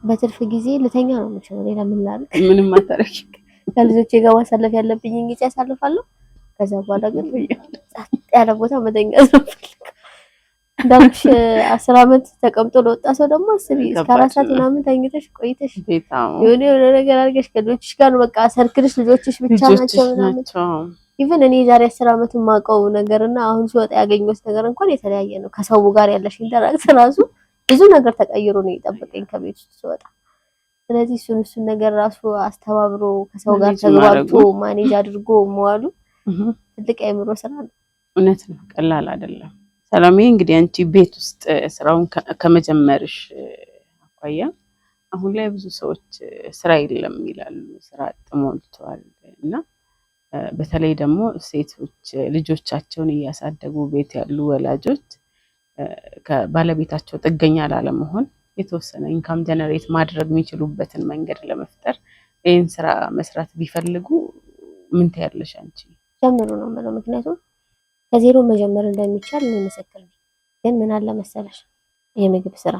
በትርፍ ጊዜ ልተኛ ነው የምችለው። ሌላ ምን ላድርግ? ምንም አታረጊ። ከልጆቼ ጋር ማሳለፍ ያለብኝን ጊዜ አሳልፋለሁ። ከዛ በኋላ ግን ጸጥ ያለ ቦታ መተኛት ነው። እንዳልኩሽ 10 አመት ተቀምጦ ለወጣ ሰው ደግሞ አስቢ እስከ 4 ሰዓት ምናምን ተኝተሽ ቆይተሽ የሆነ ነገር አድርገሽ ከልጆችሽ ጋር በቃ ሰርክልሽ ልጆችሽ ብቻ ናቸው ምናምን። ኢቭን እኔ ዛሬ 10 አመት የማውቀው ነገርና አሁን ሲወጣ ያገኘሁት ነገር እንኳን የተለያየ ነው። ከሰው ጋር ያለሽ ኢንተራክት ራሱ ብዙ ነገር ተቀይሮ ነው የጠበቀኝ ከቤት ውስጥ ስወጣ። ስለዚህ እሱን ነገር ራሱ አስተባብሮ ከሰው ጋር ተግባብቶ ማኔጅ አድርጎ መዋሉ ትልቅ የአእምሮ ስራ ነው። እውነት ነው፣ ቀላል አይደለም። ሰላሜ እንግዲህ አንቺ ቤት ውስጥ ስራውን ከመጀመርሽ አኳያ አሁን ላይ ብዙ ሰዎች ስራ የለም ይላሉ፣ ስራ አጥ ሞልቷል እና በተለይ ደግሞ ሴቶች ልጆቻቸውን እያሳደጉ ቤት ያሉ ወላጆች ከባለቤታቸው ጥገኛ ላለመሆን የተወሰነ ኢንካም ጀነሬት ማድረግ የሚችሉበትን መንገድ ለመፍጠር ይህን ስራ መስራት ቢፈልጉ ምን ትያለሽ አንቺ? ጀምሩ ነው የምለው። ምክንያቱም ከዜሮ መጀመር እንደሚቻል እኔ ምስክር ነኝ። ግን ምን አለ መሰለሽ የምግብ ስራ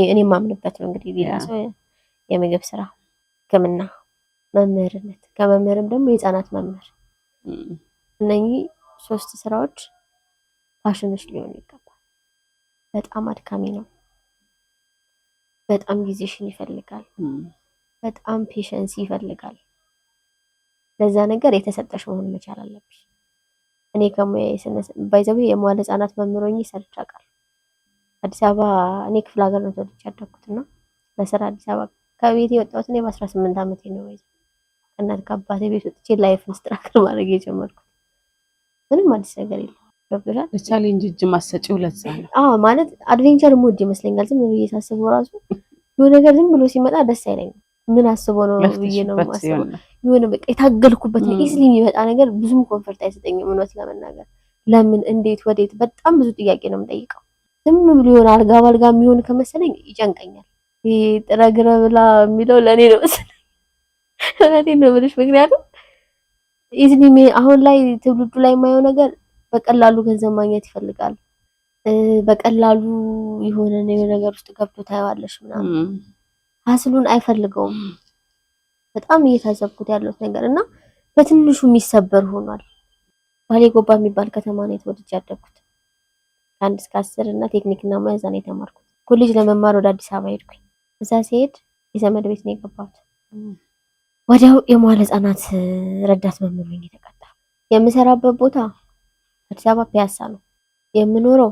እኔ ማምንበት ነው እንግዲህ ሌላ ሰው የምግብ ስራ፣ ሕክምና፣ መምህርነት፣ ከመምህርም ደግሞ የህፃናት መምህር፣ እነኚህ 3 ስራዎች ፓሽንሽ ሊሆን ይገባል። በጣም አድካሚ ነው። በጣም ጊዜሽን ይፈልጋል። በጣም ፔሸንስ ይፈልጋል። ለዛ ነገር የተሰጠሽ መሆን መቻል አለብሽ። እኔ ከሙያዬ ባይዘው የመዋለ ህጻናት መምህር ሆኜ ሰርቼ አውቃለሁ። አዲስ አበባ እኔ ክፍለ ሀገር ነው ተወልጄ ያደግኩትና ለስራ አዲስ አበባ ከቤት የወጣሁት እኔ በ18 ዓመቴ ነው። እናት ከአባቴ ቤት ወጥቼ ላይፍን ስትራክል ማድረግ የጀመርኩት ምንም አዲስ ነገር የለም። ገብቶሻል? ቻሌንጅ እጅ ማሰጪው ለዛ ነው። ማለት አድቬንቸር ሞድ ይመስለኛል። ዝም ብዬ ሳስበው ራሱ የሆነ ነገር ዝም ብሎ ሲመጣ ደስ አይለኝም። ምን አስቦ ነው ብዬ ነው ማስበው። የሆነ በቃ የታገልኩበት ነው ኢዝሊ የሚመጣ ነገር ብዙም ኮንፈርት አይሰጠኝም እውነት ለመናገር። ለምን፣ እንዴት፣ ወዴት በጣም ብዙ ጥያቄ ነው የምጠይቀው። ዝም ብሎ የሆነ አልጋ ባልጋ የሚሆን ከመሰለኝ ይጨንቀኛል። ይሄ ጥረግረ ብላ የሚለው ለኔ ነው መሰለኝ። እውነቴን ነው የምልሽ። ምክንያቱም ኢዝሊ አሁን ላይ ትውልዱ ላይ የማየው ነገር በቀላሉ ገንዘብ ማግኘት ይፈልጋል። በቀላሉ የሆነ ነገር ውስጥ ገብቶ ታይዋለሽ ምናምን ሀስሉን አይፈልገውም። በጣም እየታዘብኩት ያለው ነገር እና በትንሹ የሚሰበር ሆኗል። ባሌ ጎባ የሚባል ከተማ ነው ተወልጄ ያደግኩት። ከ1 እስከ 10 እና ቴክኒክና ሙያ እዛ ነው የተማርኩት። ኮሌጅ ለመማር ወደ አዲስ አበባ ሄድኩኝ። እዛ ሲሄድ የዘመድ ቤት ነው የገባሁት። ወዲያው የመዋለ ህጻናት ረዳት መምህር ነኝ የተቀጠርኩ። የምሰራበት ቦታ አዲስ አበባ ፒያሳ ነው። የምኖረው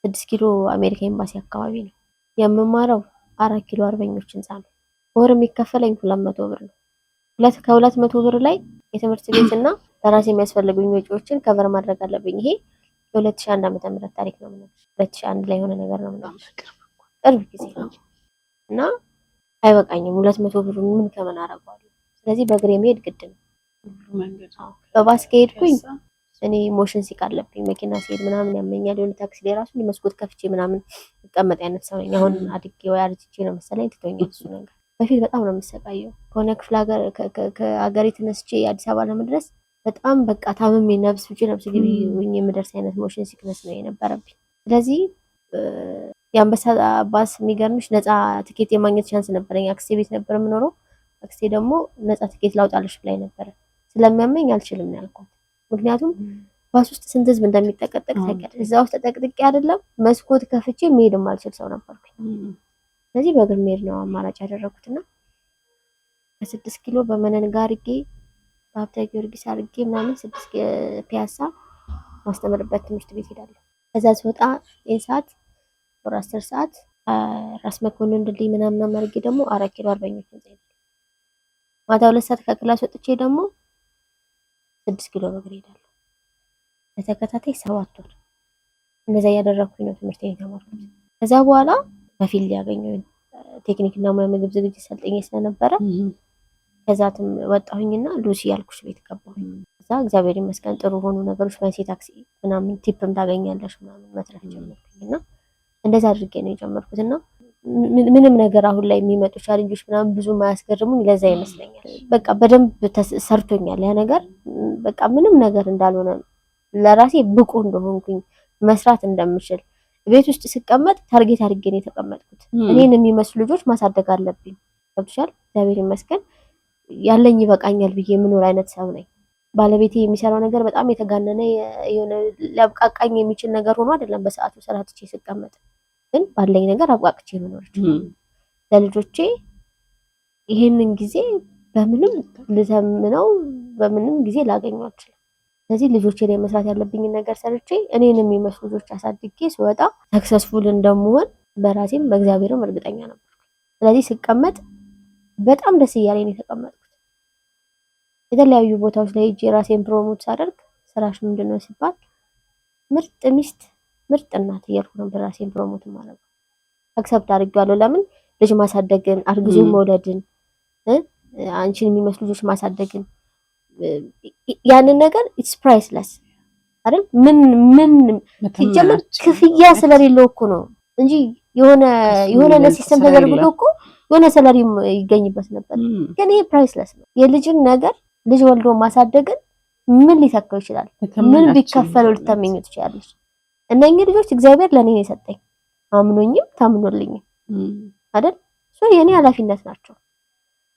6 ኪሎ አሜሪካ ኤምባሲ አካባቢ ነው። የምማረው 4 ኪሎ አርበኞች ህንጻ ነው። ወር የሚከፈለኝ 200 ብር ነው። ከ200 ብር ላይ የትምህርት ቤትና ለራሴ የሚያስፈልጉኝ ወጪዎችን ከቨር ማድረግ አለብኝ። ይሄ የ2001 ዓመተ ምህረት ታሪክ ነው ማለት 2001 ላይ የሆነ ነገር ነው ማለት ቅርብ ጊዜ ነው። እና አይበቃኝም 200 ብር ምን ከመን አደርገዋለሁ። ስለዚህ በእግሬ መሄድ ግድ ነው። በባስ ከሄድኩኝ እኔ ሞሽን ሲክ አለብኝ። መኪና ሲሄድ ምናምን ያመኛል። የሆነ ታክሲ ላይ ራሱ መስኮት ከፍቼ ምናምን እቀመጥ አይነት ሰው ነኝ። አሁን አድጌ ወይ አርጅቼ ነው መሰለኝ ትቶኛል እሱ ነገር። በፊት በጣም ነው የምሰቃየው። ከሆነ ክፍለ ሀገር ከሀገሬ ተነስቼ አዲስ አበባ ለመድረስ በጣም በቃ ታምሜ ነብስ ውጪ ነብስ ግቢ ሆኜ የምደርስ አይነት ሞሽን ሲክነስ ነው የነበረብኝ። ስለዚህ የአንበሳ ባስ የሚገርምሽ ነፃ ትኬት የማግኘት ቻንስ ነበረኝ። አክስቴ ቤት ነበር የምኖረው። አክስቴ ደግሞ ነፃ ትኬት ላውጣልሽ ብላኝ ነበር። ስለሚያመኝ አልችልም ነው ያልኳት። ምክንያቱም ባስ ውስጥ ስንት ህዝብ እንደሚጠቀጠቅ ታውቂያለሽ። እዛ ውስጥ ተጠቅጥቄ አይደለም መስኮት ከፍቼ መሄድ የማልችል ሰው ነበርኩኝ። ስለዚህ በእግር መሄድ ነው አማራጭ ያደረኩትና ከ6 ኪሎ በመነን ጋር አድርጌ በሀብተ ጊዮርጊስ አድርጌ ምናምን 6 ፒያሳ ማስተምርበት ትምህርት ቤት ሄዳለሁ። ከዛ ስወጣ 9 ሰዓት ወር 10 ሰዓት ራስ መኮንን ድልድይ ምናምን አድርጌ ደግሞ 4 ኪሎ አርበኞች ህንጻ ሄዳለሁ። ማታ 2 ሰዓት ከክላስ ወጥቼ ደግሞ 6 ኪሎ በእግር ሄዳለሁ። ለተከታታይ 7 ወር እንደዛ ያደረኩኝ ነው ትምህርቴን የተማርኩት። ከዛ በኋላ በፊልድ ያገኘው ቴክኒክና ሙያ ምግብ ዝግጅት ሰልጠኝ ስለነበረ ከዛትም ወጣሁኝና ሉሲ ያልኩሽ ቤት ገባሁኝ። ከዛ እግዚአብሔር ይመስገን ጥሩ ሆኑ ነገሮች። በሴ ታክሲ ምናምን ቲፕም ታገኛለሽ ምናምን መትረፍ ጀመርኩኝና እንደዛ አድርጌ ነው የጀመርኩትና ምንም ነገር አሁን ላይ የሚመጡ ቻሌንጆች ምናምን ብዙ ማያስገርሙኝ ለዛ ይመስለኛል። በቃ በደንብ ሰርቶኛል ያ ነገር። በቃ ምንም ነገር እንዳልሆነ ለራሴ ብቁ እንደሆንኩኝ መስራት እንደምችል ቤት ውስጥ ስቀመጥ ታርጌት አድርጌ ነው የተቀመጥኩት። እኔን የሚመስሉ ልጆች ማሳደግ አለብኝ። ገብቶሻል? እግዚአብሔር ይመስገን ያለኝ ይበቃኛል ብዬ የምኖር አይነት ሰው ነኝ። ባለቤቴ የሚሰራው ነገር በጣም የተጋነነ የሆነ ሊያብቃቃኝ የሚችል ነገር ሆኖ አይደለም በሰዓቱ ስራ ትቼ ስቀመጥ፣ ግን ባለኝ ነገር አብቃቅቼ መኖር ይችላል። ለልጆቼ ይሄንን ጊዜ በምንም ልዘምነው በምንም ጊዜ ላገኘው አልችልም። ስለዚህ ልጆቼ ላይ መስራት ያለብኝን ነገር ሰርቼ እኔን የሚመስሉ ልጆች አሳድጌ ስወጣ ሰክሰስፉል እንደምሆን በራሴም በእግዚአብሔርም እርግጠኛ ነበር። ስለዚህ ስቀመጥ በጣም ደስ እያለኝ ነው የተቀመጥኩት። የተለያዩ ቦታዎች ላይ እጄ ራሴን ፕሮሞት ሳደርግ ስራሽ ምንድነው ሲባል ምርጥ ሚስት ምርጥ እናት እያልኩ ነበር ራሴን ፕሮሞት ማለት ነው። አክሰፕት አድርጌዋለሁ። ለምን ልጅ ማሳደግን አርግዞ መውለድን አንቺን የሚመስሉ ልጆች ማሳደግን ያንን ነገር ኢትስ ፕራይስለስ አይደል? ምን ሲጀምር ክፍያ ስለሌለው እኮ ነው እንጂ የሆነ ለሲስተም ተደርጎ እኮ የሆነ ሰላሪ ይገኝበት ነበር። ግን ይሄ ፕራይስለስ ነው። የልጅን ነገር ልጅ ወልዶ ማሳደግን ምን ሊተካው ይችላል? ምን ቢከፈለው ልታመኙ ትችላለሽ? እነኚህ ልጆች እግዚአብሔር ለኔ ነው የሰጠኝ፣ አምኖኝም ታምኖልኝም አይደል? የኔ ኃላፊነት ናቸው።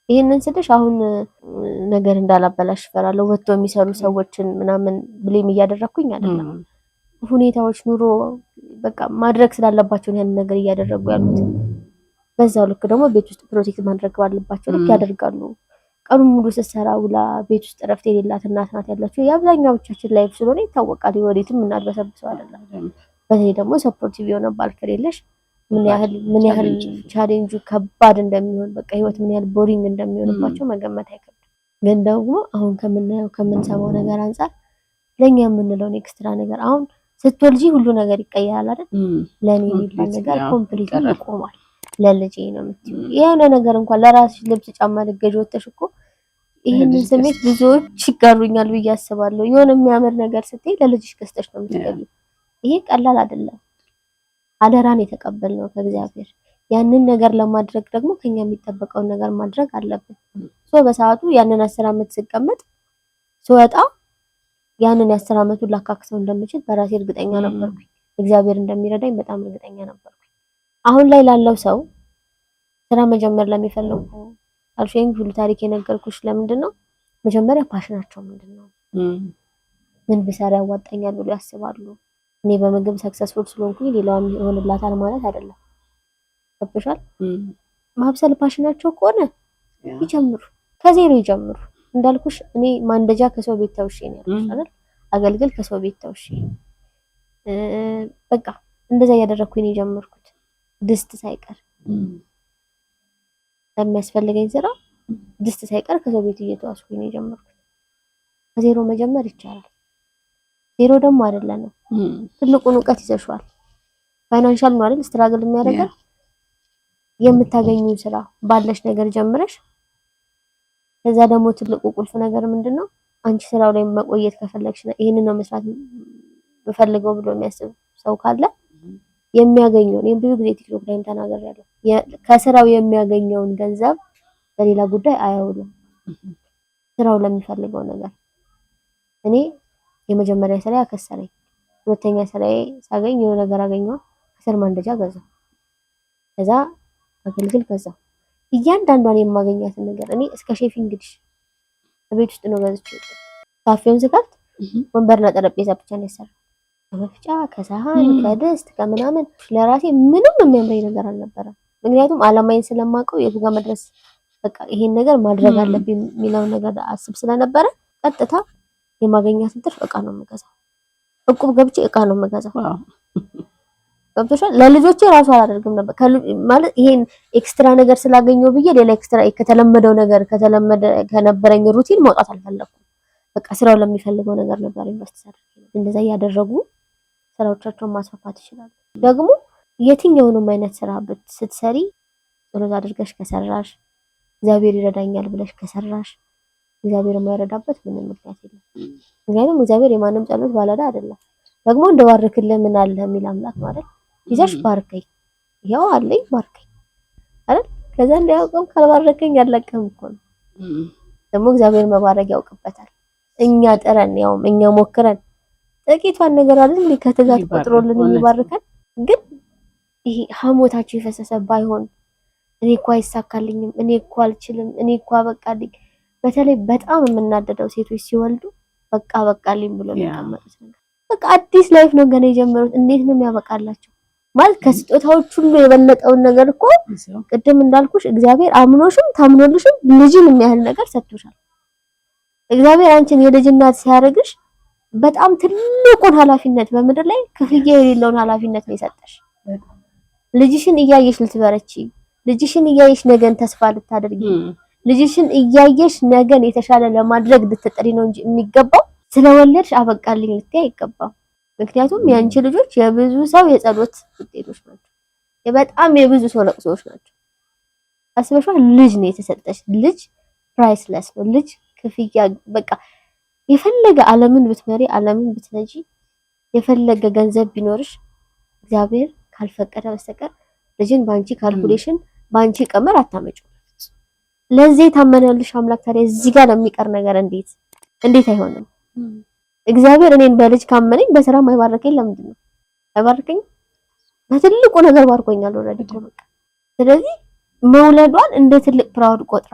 ይሄንን ስልሽ አሁን ነገር እንዳላበላሽ እፈራለሁ። ወጥቶ የሚሰሩ ሰዎችን ምናምን ብሌም እያደረኩኝ አይደለም። ሁኔታዎች ኑሮ በቃ ማድረግ ስላለባቸው ያን ነገር እያደረጉ ያሉት፣ በዛው ልክ ደግሞ ቤት ውስጥ ፕሮቴክት ማድረግ ባለባቸው ልክ ያደርጋሉ። ቀኑን ሙሉ ስትሰራ ውላ ቤት ውስጥ እረፍት የሌላት እናት ናት ያለችው። የአብዛኛዎቻችን ላይፍ ስለሆነ ይታወቃል። ወዴትም እናድበሰብሰው አይደለም። በተለይ ደግሞ ሰፖርቲቭ የሆነ ባል ከሌለሽ ምን ያህል ቻሌንጁ ከባድ እንደሚሆን በቃ ህይወት ምን ያህል ቦሪንግ እንደሚሆንባቸው መገመት አይከብድም። ግን ደግሞ አሁን ከምናየው ከምንሰማው ነገር አንፃር ለኛ የምንለውን ኤክስትራ ነገር አሁን ስትወልጂ ሁሉ ነገር ይቀየራል አይደል? ለኔ የሚባል ነገር ኮምፕሊትሊ ይቆማል። ለልጄ ነው የምትይው የሆነ ነገር እንኳን ለራስሽ ልብስ ጫማ ልገዥ ወጥተሽ እኮ ይሄንን ስሜት ብዙዎች ይጋሩኛል ብዬ አስባለሁ። የሆነ የሚያምር ነገር ስትይ ለልጅሽ ገዝተሽ ነው የምትገቢው። ይሄ ቀላል አይደለም። አደራን የተቀበልነው ከእግዚአብሔር። ያንን ነገር ለማድረግ ደግሞ ከኛ የሚጠበቀውን ነገር ማድረግ አለብን። በሰዓቱ ያንን 10 ዓመት ስቀመጥ ስወጣ ያንን የ10 ዓመቱን ላካክሰው እንደምችል በራሴ እርግጠኛ ነበርኩኝ። እግዚአብሔር እንደሚረዳኝ በጣም እርግጠኛ ነበርኩኝ። አሁን ላይ ላለው ሰው ስራ መጀመር ለሚፈልጉ አልሽኝ ሁሉ ታሪክ የነገርኩሽ ለምንድን ነው? መጀመሪያ ፓሽናቸው ምንድነው? ምን ብሰራ ያዋጣኛል ብሎ ያስባሉ። እኔ በምግብ ሰክሰስፉል ስለሆንኩኝ ሌላውን ይሆንላታል ማለት አይደለም። ገብቶሻል? ማብሰል ፓሽናቸው ከሆነ ይጀምሩ፣ ከዜሮ ይጀምሩ። እንዳልኩሽ እኔ ማንደጃ ከሰው ቤት ተውሼ ነው ያልኩሽ አይደል? አገልግል ከሰው ቤት ተውሼ በቃ እንደዛ እያደረኩኝ ነው የጀመርኩት። ድስት ሳይቀር ለሚያስፈልገኝ ስራ ድስት ሳይቀር ከሰው ቤት እየተዋስኩኝ ነው የጀመርኩት። ከዜሮ መጀመር ይቻላል። ዜሮ ደግሞ አይደለም ትልቁን ዕውቀት ይዘሽዋል። ፋይናንሻል ነው አይደል ስትራግል የሚያደርገው። የምታገኙን ስራ ባለሽ ነገር ጀምረሽ ከዛ ደግሞ ትልቁ ቁልፍ ነገር ምንድነው? አንቺ ስራው ላይ መቆየት ከፈለግሽ ይሄንን ነው መስራት በፈልገው ብሎ የሚያስብ ሰው ካለ የሚያገኘውን ብዙ ጊዜ ቲክቶክ ላይም ተናግሬያለሁ። ከስራው የሚያገኘውን ገንዘብ በሌላ ጉዳይ አያውልም። ስራው ለሚፈልገው ነገር እኔ የመጀመሪያ ስራ ያከሰረኝ፣ ሁለተኛ ስራዬ ሳገኝ የሆነ ነገር አገኘው፣ ከስር ማንደጃ ገዛው፣ ከዛ አገልግል ገዛው። እያንዳንዷን የማገኛትን ነገር እኔ እስከ ሼፊንግ ዲሽ ቤት ውስጥ ነው ገዝቼ ካፌውን ስከፍት ወንበርና ጠረጴዛ ብቻ ነው የሰራው። ከመፍጫ ከሳህን ከድስት ከምናምን ለራሴ ምንም የሚያምረኝ ነገር አልነበረም። ምክንያቱም አላማዬን ስለማውቀው የቱ ጋር መድረስ በቃ ይሄን ነገር ማድረግ አለብኝ የሚለው ነገር አስብ ስለነበረ ቀጥታ የማገኛት ትርፍ እቃ ነው የምገዛው። እቁብ ገብቼ እቃ ነው የምገዛው። ገብቶሻል? ለልጆቼ ራሱ አላደርግም ነበር ማለት ይሄን ኤክስትራ ነገር ስላገኘው ብዬ ሌላ ኤክስትራ ከተለመደው ነገር ከነበረኝ ሩቲን መውጣት አልፈለኩም። በቃ ስራው ለሚፈልገው ነገር ነበር ኢንቨስት ሳደርግ። እንደዛ ያደረጉ ስራዎቻቸውን ማስፋፋት ይችላሉ። ደግሞ የትኛውንም አይነት ስራ ስትሰሪ ጸሎት አድርገሽ ከሰራሽ እግዚአብሔር ይረዳኛል ብለሽ ከሰራሽ እግዚአብሔር የማይረዳበት ምንም ምክንያት የለም። ምክንያቱም እግዚአብሔር የማንም ጸሎት ባለዳ አይደለም። ደግሞ እንደባርክልህ ምን አለ የሚል አምላክ ማለት ይዘሽ ባርከኝ፣ ያው አለኝ ባርከኝ፣ አይደል? ከዛ እንዳያውቀው ካልባረከኝ ያለቀም እኮ ነው። ደግሞ እግዚአብሔር መባረክ ያውቅበታል። እኛ ጥረን ያውም እኛ ሞክረን ጥቂቷን ነገር አይደል ከትጋት ቆጥሮልን የሚባርከን። ግን ይሄ ሐሞታቸው የፈሰሰ ባይሆን እኔ እኮ አይሳካልኝም፣ እኔ እኮ አልችልም፣ እኔ እኮ አበቃልኝ። በተለይ በጣም የምናደደው ሴቶች ሲወልዱ በቃ በቃልኝ ብሎ የሚቀመጡት ነገር በቃ አዲስ ላይፍ ነው ገና የጀመሩት። እንዴት ነው የሚያበቃላቸው? ማለት ከስጦታዎች ሁሉ የበለጠውን ነገር እኮ ቅድም እንዳልኩሽ እግዚአብሔር አምኖሽም ታምኖልሽም ልጅን የሚያህል ነገር ሰጥቶሻል። እግዚአብሔር አንቺን የልጅ እናት ሲያደርግሽ በጣም ትልቁን ኃላፊነት በምድር ላይ ክፍያ የሌለውን ኃላፊነት ነው የሰጠሽ። ልጅሽን እያየሽ ልትበረቺ፣ ልጅሽን እያየሽ ነገን ተስፋ ልታደርጊ፣ ልጅሽን እያየሽ ነገን የተሻለ ለማድረግ ልትጥሪ ነው እንጂ የሚገባው ስለወለድሽ አበቃልኝ ልትይ አይገባም። ምክንያቱም ያንቺ ልጆች የብዙ ሰው የጸሎት ውጤቶች ናቸው። በጣም የብዙ ሰው ለቅሶዎች ናቸው። አስበሽዋ ልጅ ነው የተሰጠሽ። ልጅ ፕራይስለስ ነው። ልጅ ክፍያ በቃ የፈለገ ዓለምን ብትመሪ ዓለምን ብትነጂ የፈለገ ገንዘብ ቢኖርሽ እግዚአብሔር ካልፈቀደ በስተቀር ልጅን ባንቺ ካልኩሌሽን ባንቺ ቀመር አታመጪው። ለዚህ ታመናልሽ አምላክ ታዲያ እዚህ ጋር ለሚቀር ነገር እንዴት አይሆንም? እግዚአብሔር እኔን በልጅ ካመነኝ በስራ ማይባርከኝ ለምንድን ነው? አይባርከኝ? በትልቁ ነገር ባርኮኛል ኦልሬዲ እኮ በቃ። ስለዚህ መውለዷን እንደ ትልቅ ፕራውድ ቆጥራ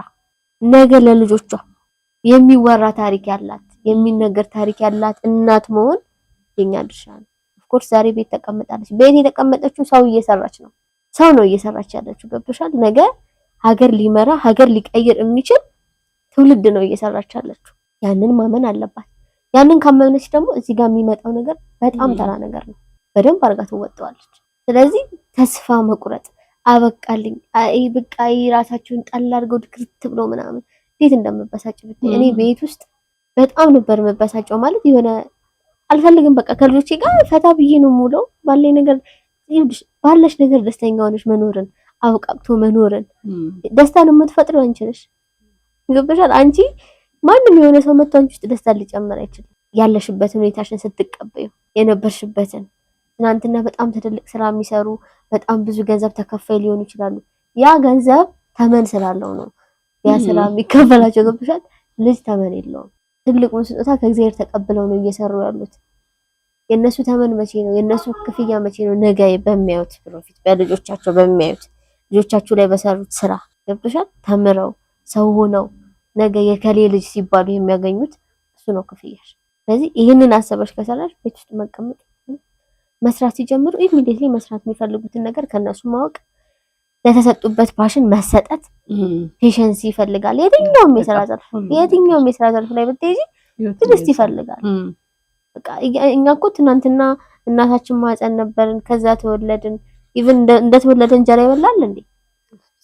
ነገ ለልጆቿ የሚወራ ታሪክ ያላት የሚነገር ታሪክ ያላት እናት መሆን የኛ ድርሻ ነው። ኦፍኮርስ ዛሬ ቤት ተቀምጣለች። ቤት የተቀመጠችው ሰው እየሰራች ነው። ሰው ነው እየሰራች ያለችው። ገብቶሻል? ነገ ሀገር ሊመራ ሀገር ሊቀይር የሚችል ትውልድ ነው እየሰራች ያለችው። ያንን ማመን አለባት። ያንን ካመነች ደግሞ እዚህ ጋር የሚመጣው ነገር በጣም ተራ ነገር ነው። በደንብ አድርጋ ትወጣዋለች። ስለዚህ ተስፋ መቁረጥ አበቃልኝ በቃ ራሳቸውን ጣል አድርገው ድክርት ብሎ ምናምን እንዴት እንደምበሳጭ ብታይ እኔ ቤት ውስጥ በጣም ነበር የምበሳጨው። ማለት የሆነ አልፈልግም በቃ ከልጆቼ ጋር ፈታ ብዬ ነው የምውለው። ባለሽ ነገር ደስተኛ ሆነሽ መኖርን አብቃቅቶ መኖርን ደስታን የምትፈጥረው አንቺ ነሽ። ይገባሻል? አንቺ ማንም የሆነ ሰው መጥቶ አንቺ ውስጥ ደስታ ሊጨምር አይችልም። ያለሽበትን ሁኔታሽን ስትቀበዩ የነበርሽበትን ትናንትና በጣም ትልቅ ስራ የሚሰሩ በጣም ብዙ ገንዘብ ተከፋይ ሊሆኑ ይችላሉ። ያ ገንዘብ ተመን ስላለው ነው ያ ስራ የሚከፈላቸው። ገብቶሻል? ልጅ ተመን የለውም። ትልቁን ስጦታ ከእግዚአብሔር ተቀብለው ነው እየሰሩ ያሉት። የነሱ ተመን መቼ ነው? የነሱ ክፍያ መቼ ነው? ነገ በሚያዩት ፕሮፊት በልጆቻቸው በሚያዩት ልጆቻቸው ላይ በሰሩት ስራ ገብቶሻል? ተምረው ሰው ሆነው ነገ የከሌ ልጅ ሲባሉ የሚያገኙት እሱ ነው ክፍያሽ። ስለዚህ ይህንን አሰበሽ ከሰራሽ ቤት ውስጥ መቀመጥ መስራት ሲጀምሩ ኢሚዲየትሊ መስራት የሚፈልጉትን ነገር ከነሱ ማወቅ፣ ለተሰጡበት ፓሽን መሰጠት፣ ፔሸንስ ይፈልጋል። የትኛውም የስራ ዘርፍ ላይ ብትሄጂ ትዕግስት ይፈልጋል። በቃ እኛ እኮ ትናንትና እናታችን ማህፀን ነበርን፣ ከዛ ተወለድን። ኢቭን እንደተወለደ እንጀራ ይበላል እንዴ?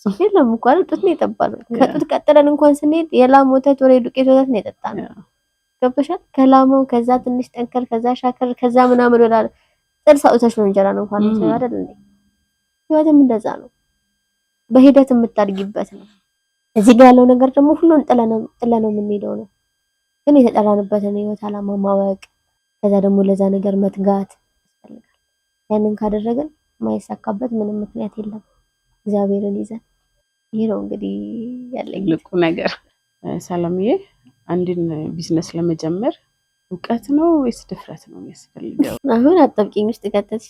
የለም እኮ አይደል? ጡት ነው የጠባነው። ከጡት ቀጥለን እንኳን ስንሄድ የላም ወተት ወይ ዱቄት ወተት ነው የጠጣነው። ገብቶሻል? ከላመው ከዛ ትንሽ ጠንከር ከዛ ሻከር ከዛ ምናምን ወላል ጥርስ አውጥተሽ ነው እንጀራ ነው እንኳን ነው አይደል እንዴ? ህይወትም እንደዛ ነው። በሂደት የምታድጊበት ነው። እዚህ ጋር ያለው ነገር ደግሞ ሁሉን ጥለነው የምንሄደው ነው። ግን የተጠራንበትን ህይወት አላማ ማወቅ ከዛ ደግሞ ለዛ ነገር መትጋት ያስፈልጋል። ያንን ካደረግን ማይሳካበት ምንም ምክንያት የለም። እግዚአብሔርን ይዘን ይሄ ነው እንግዲህ ያለኝ ልቁ ነገር። ሰላምዬ አንድን ቢዝነስ ለመጀመር እውቀት ነው ወይስ ድፍረት ነው የሚያስፈልገው? አሁን አጠብቂኝ ውስጥ ከተትሽ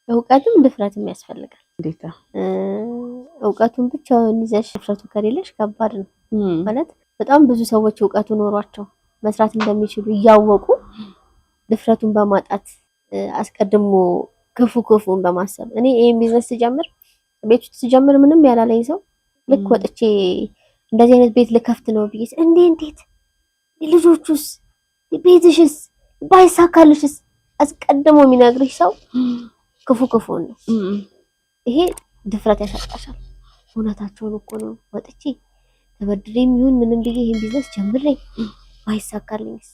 እውቀትም ድፍረትም ያስፈልጋል። እንዴት? እውቀቱን ብቻውን ይዘሽ ድፍረቱ ከሌለሽ ከባድ ነው። ማለት በጣም ብዙ ሰዎች እውቀቱ ኖሯቸው መስራት እንደሚችሉ እያወቁ ድፍረቱን በማጣት አስቀድሞ ክፉን በማሰብ እኔ ይሄን ቢዝነስ ስጀምር ቤት ውስጥ ስጀምር ምንም ያላለኝ ሰው ልክ ወጥቼ እንደዚህ አይነት ቤት ልከፍት ነው ብዬ እንዴት ልጆቹስ ቤትሽስ ባይሳካልሽስ አስቀድሞ የሚነግርሽ ሰው ክፉ ነው። ይሄ ድፍረት ያሳጣሻል። እውነታቸውን እኮ ነው። ወጥቼ ተበድሬም ይሁን ምንም ብዬ ይሄን ቢዝነስ ጀምሬ ባይሳካልኝስ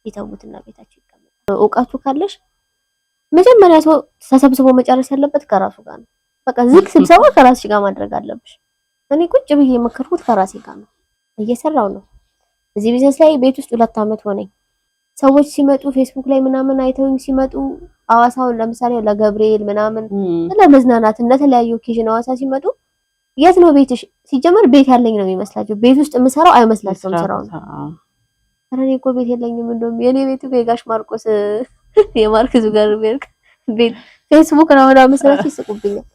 ይተውትና ቤታቸው ይቀመጣል። እውቀቱ ካለሽ መጀመሪያ ሰው ተሰብስቦ መጨረስ ያለበት ከራሱ ጋር ነው። በቃ ዝግ ስብሰባ ከራስሽ ጋር ማድረግ አለብሽ። እኔ ቁጭ ብዬ የመከርኩት ከራሴ ጋር ነው። እየሰራው ነው። እዚህ ቢዝነስ ላይ ቤት ውስጥ 2 አመት ሆነኝ። ሰዎች ሲመጡ ፌስቡክ ላይ ምናምን አይተውኝ ሲመጡ አዋሳውን ለምሳሌ ለገብርኤል ምናምን ለመዝናናት እና ለተለያዩ ኦኬዥን አዋሳ ሲመጡ የት ነው ቤትሽ? ሲጀመር ቤት ያለኝ ነው የሚመስላቸው። ቤት ውስጥ የምሰራው አይመስላቸውም ስራው ነው። ኧረ እኔ እኮ ቤት የለኝም። እንደውም የኔ ቤቱ የጋሽ ማርቆስ የማርክ ዙከርበርግ ቤት ፌስቡክ ነው ምናምን ስላችሁ ይስቁብኛል።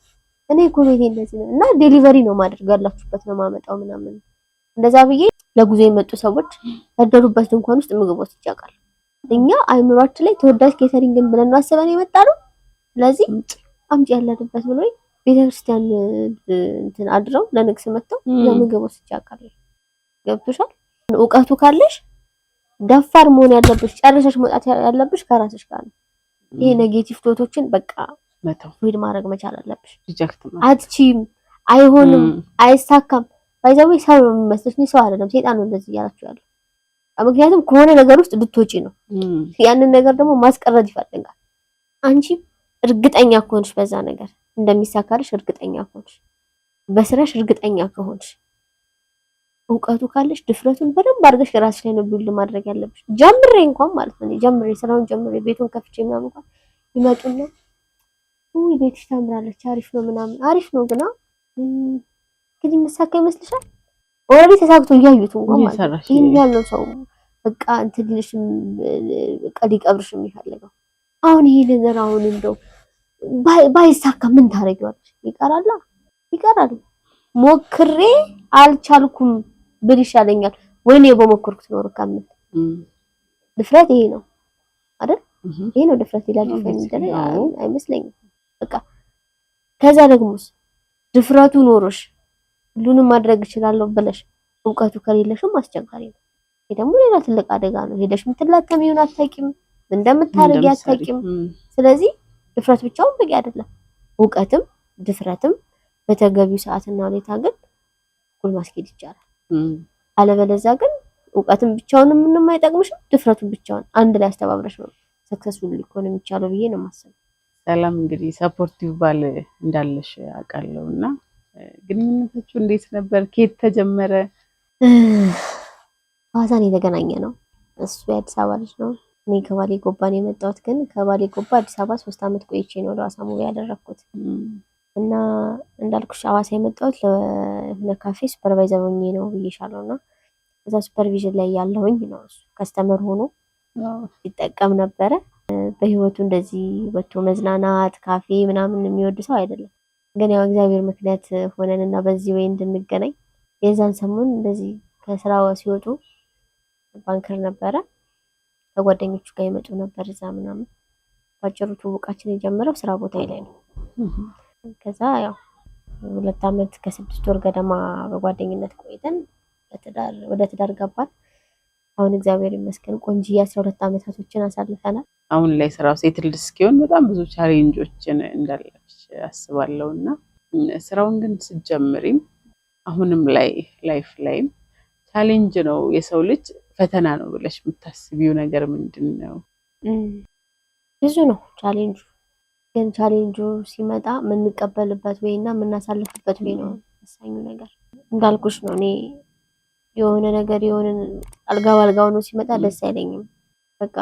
እኔ እኮ ቤቴ እንደዚህ ነው እና ዴሊቨሪ ነው ማድረግ ያላችሁበት ነው ማመጣው ምናምን እንደዛ ብዬ ለጉዞ የመጡ ሰዎች ያደሩበት ድንኳን ውስጥ ምግብ ወስጄ አውቃለሁ። እኛ አይምሯችን ላይ ተወዳጅ ኬተሪንግን ብለን ነው አስበን የመጣ ነው። ስለዚህ አምጪ ያለንበት ብሎ ቤተክርስቲያን እንትን አድረው ለንግስ መጥተው ለምግብ ወስጄ አውቃለሁ። ገብቶሻል? እውቀቱ ካለሽ ደፋር መሆን ያለብሽ ጨርሰሽ መውጣት ያለብሽ ከራስሽ ጋር ነው። ይሄ ኔጌቲቭ ቶቶችን በቃ መተው ዊድ ማድረግ መቻል አለብሽ። አትቺም፣ አይሆንም፣ አይሳካም ባይዘው ሰው ነው የሚመስልሽ ነው ሰው አይደለም ሰይጣን ነው እንደዚህ እያላችሁ ያለው። ምክንያቱም ከሆነ ነገር ውስጥ ልትወጪ ነው። ያንን ነገር ደግሞ ማስቀረት ይፈልጋል። አንቺ እርግጠኛ ከሆንሽ በዛ ነገር እንደሚሳካልሽ እርግጠኛ ከሆንሽ በስራሽ እርግጠኛ ከሆንሽ እውቀቱ ካለሽ ድፍረቱን በደንብ አድርገሽ ራስሽ ላይ ነው ቢውል ማድረግ ያለብሽ። ጀምሬ እንኳን ማለት ነው ጀምሬ ስራውን ጀምሬ ቤቱን ከፍቼ ምናምን እንኳን ይመጡና ውይ ቤትሽ ታምራለች አሪፍ ነው ምናምን አሪፍ ነው ግና ግን መሳካ ይመስልሻል? ኦሬዲ ተሳክቶ እያዩት እንኳን ማለት ነው ይሄን ያለው ሰው በቃ እንትን ልሽም ቀዲ ቀብርሽ የሚፈልገው አሁን ይሄ ነገር አሁን እንደው ባይሳካ ምን ታረጊዋለሽ? ይቀራል። ሞክሬ አልቻልኩም ብል ይሻለኛል ወይኔ በሞከርኩት ኖር ካምን ድፍረት ይሄ ነው አይደል? ይሄ ነው ድፍረት ይላል ፈንደለ አይመስለኝም። በቃ ከዛ ደግሞስ ድፍረቱ ኖሮሽ ሁሉንም ማድረግ እችላለሁ ብለሽ እውቀቱ ከሌለሽም አስቸጋሪ ነው። ይሄ ደግሞ ሌላ ትልቅ አደጋ ነው። ሄደሽ ምትላተሚውን አታውቂም፣ እንደምታረጊ አታውቂም። ስለዚህ ድፍረት ብቻውን በቂ አይደለም። እውቀትም ድፍረትም በተገቢው ሰዓትና ሁኔታ ግን ሁሉ ማስኬድ ይቻላል። አለበለዚያ ግን እውቀትም ብቻውን ምንም አይጠቅምሽም፣ ድፍረቱን ብቻውን አንድ ላይ አስተባብረሽ ነው ሰክሰስፉል ሊሆን የሚቻለው ብዬ ነው የማስበው። ሰላም እንግዲህ ሰፖርቲቭ ባል እንዳለሽ አውቃለሁና ግንኙነታችሁ እንዴት ነበር? ከየት ተጀመረ? ሐዋሳን የተገናኘ ነው። እሱ የአዲስ አበባ ልጅ ነው። እኔ ከባሌ ጎባ ነው የመጣሁት። ግን ከባሌ ጎባ አዲስ አበባ 3 አመት ቆይቼ ነው ለሐዋሳ ሙቪ ያደረኩት እና እንዳልኩሽ ሐዋሳ የመጣሁት ለካፌ ሱፐርቫይዘር ሆኜ ነው ብዬሻለሁና እዛ ሱፐርቪዥን ላይ ያለውኝ ነው። እሱ ከስተመር ሆኖ ይጠቀም ነበረ። በህይወቱ እንደዚህ ወጥቶ መዝናናት ካፌ ምናምን የሚወድ ሰው አይደለም። ግን ያው እግዚአብሔር ምክንያት ሆነንና በዚህ ወይ እንድንገናኝ የዛን ሰሞን እንደዚህ ከስራው ሲወጡ ባንከር ነበረ ከጓደኞቹ ጋር ይመጡ ነበር እዛ ምናምን ባጭሩ ትውውቃችን የጀመረው ስራ ቦታ ላይ ነው። ከዛ ያው 2 አመት ከ6 ወር ገደማ በጓደኝነት ቆይተን ወደ ትዳር ገባን። አሁን እግዚአብሔር ይመስገን ቆንጆ 12 አመታቶችን አሳልፈናል። አሁን ላይ ስራው ሴትልድ እስኪሆን በጣም ብዙ ቻሌንጆችን እንዳለች አስባለሁና ስራውን ግን ስትጀምሪም አሁንም ላይ ላይፍ ላይም ቻሌንጅ ነው የሰው ልጅ ፈተና ነው ብለሽ የምታስቢው ነገር ምንድነው? ብዙ ነው ቻሌንጁ። ግን ቻሌንጁ ሲመጣ የምንቀበልበት ወይና የምናሳልፍበት ወይ ነው ወሳኙ ነገር። እንዳልኩሽ ነው እኔ የሆነ ነገር የሆነ አልጋ ባልጋው ነው ሲመጣ ደስ አይለኝም። በቃ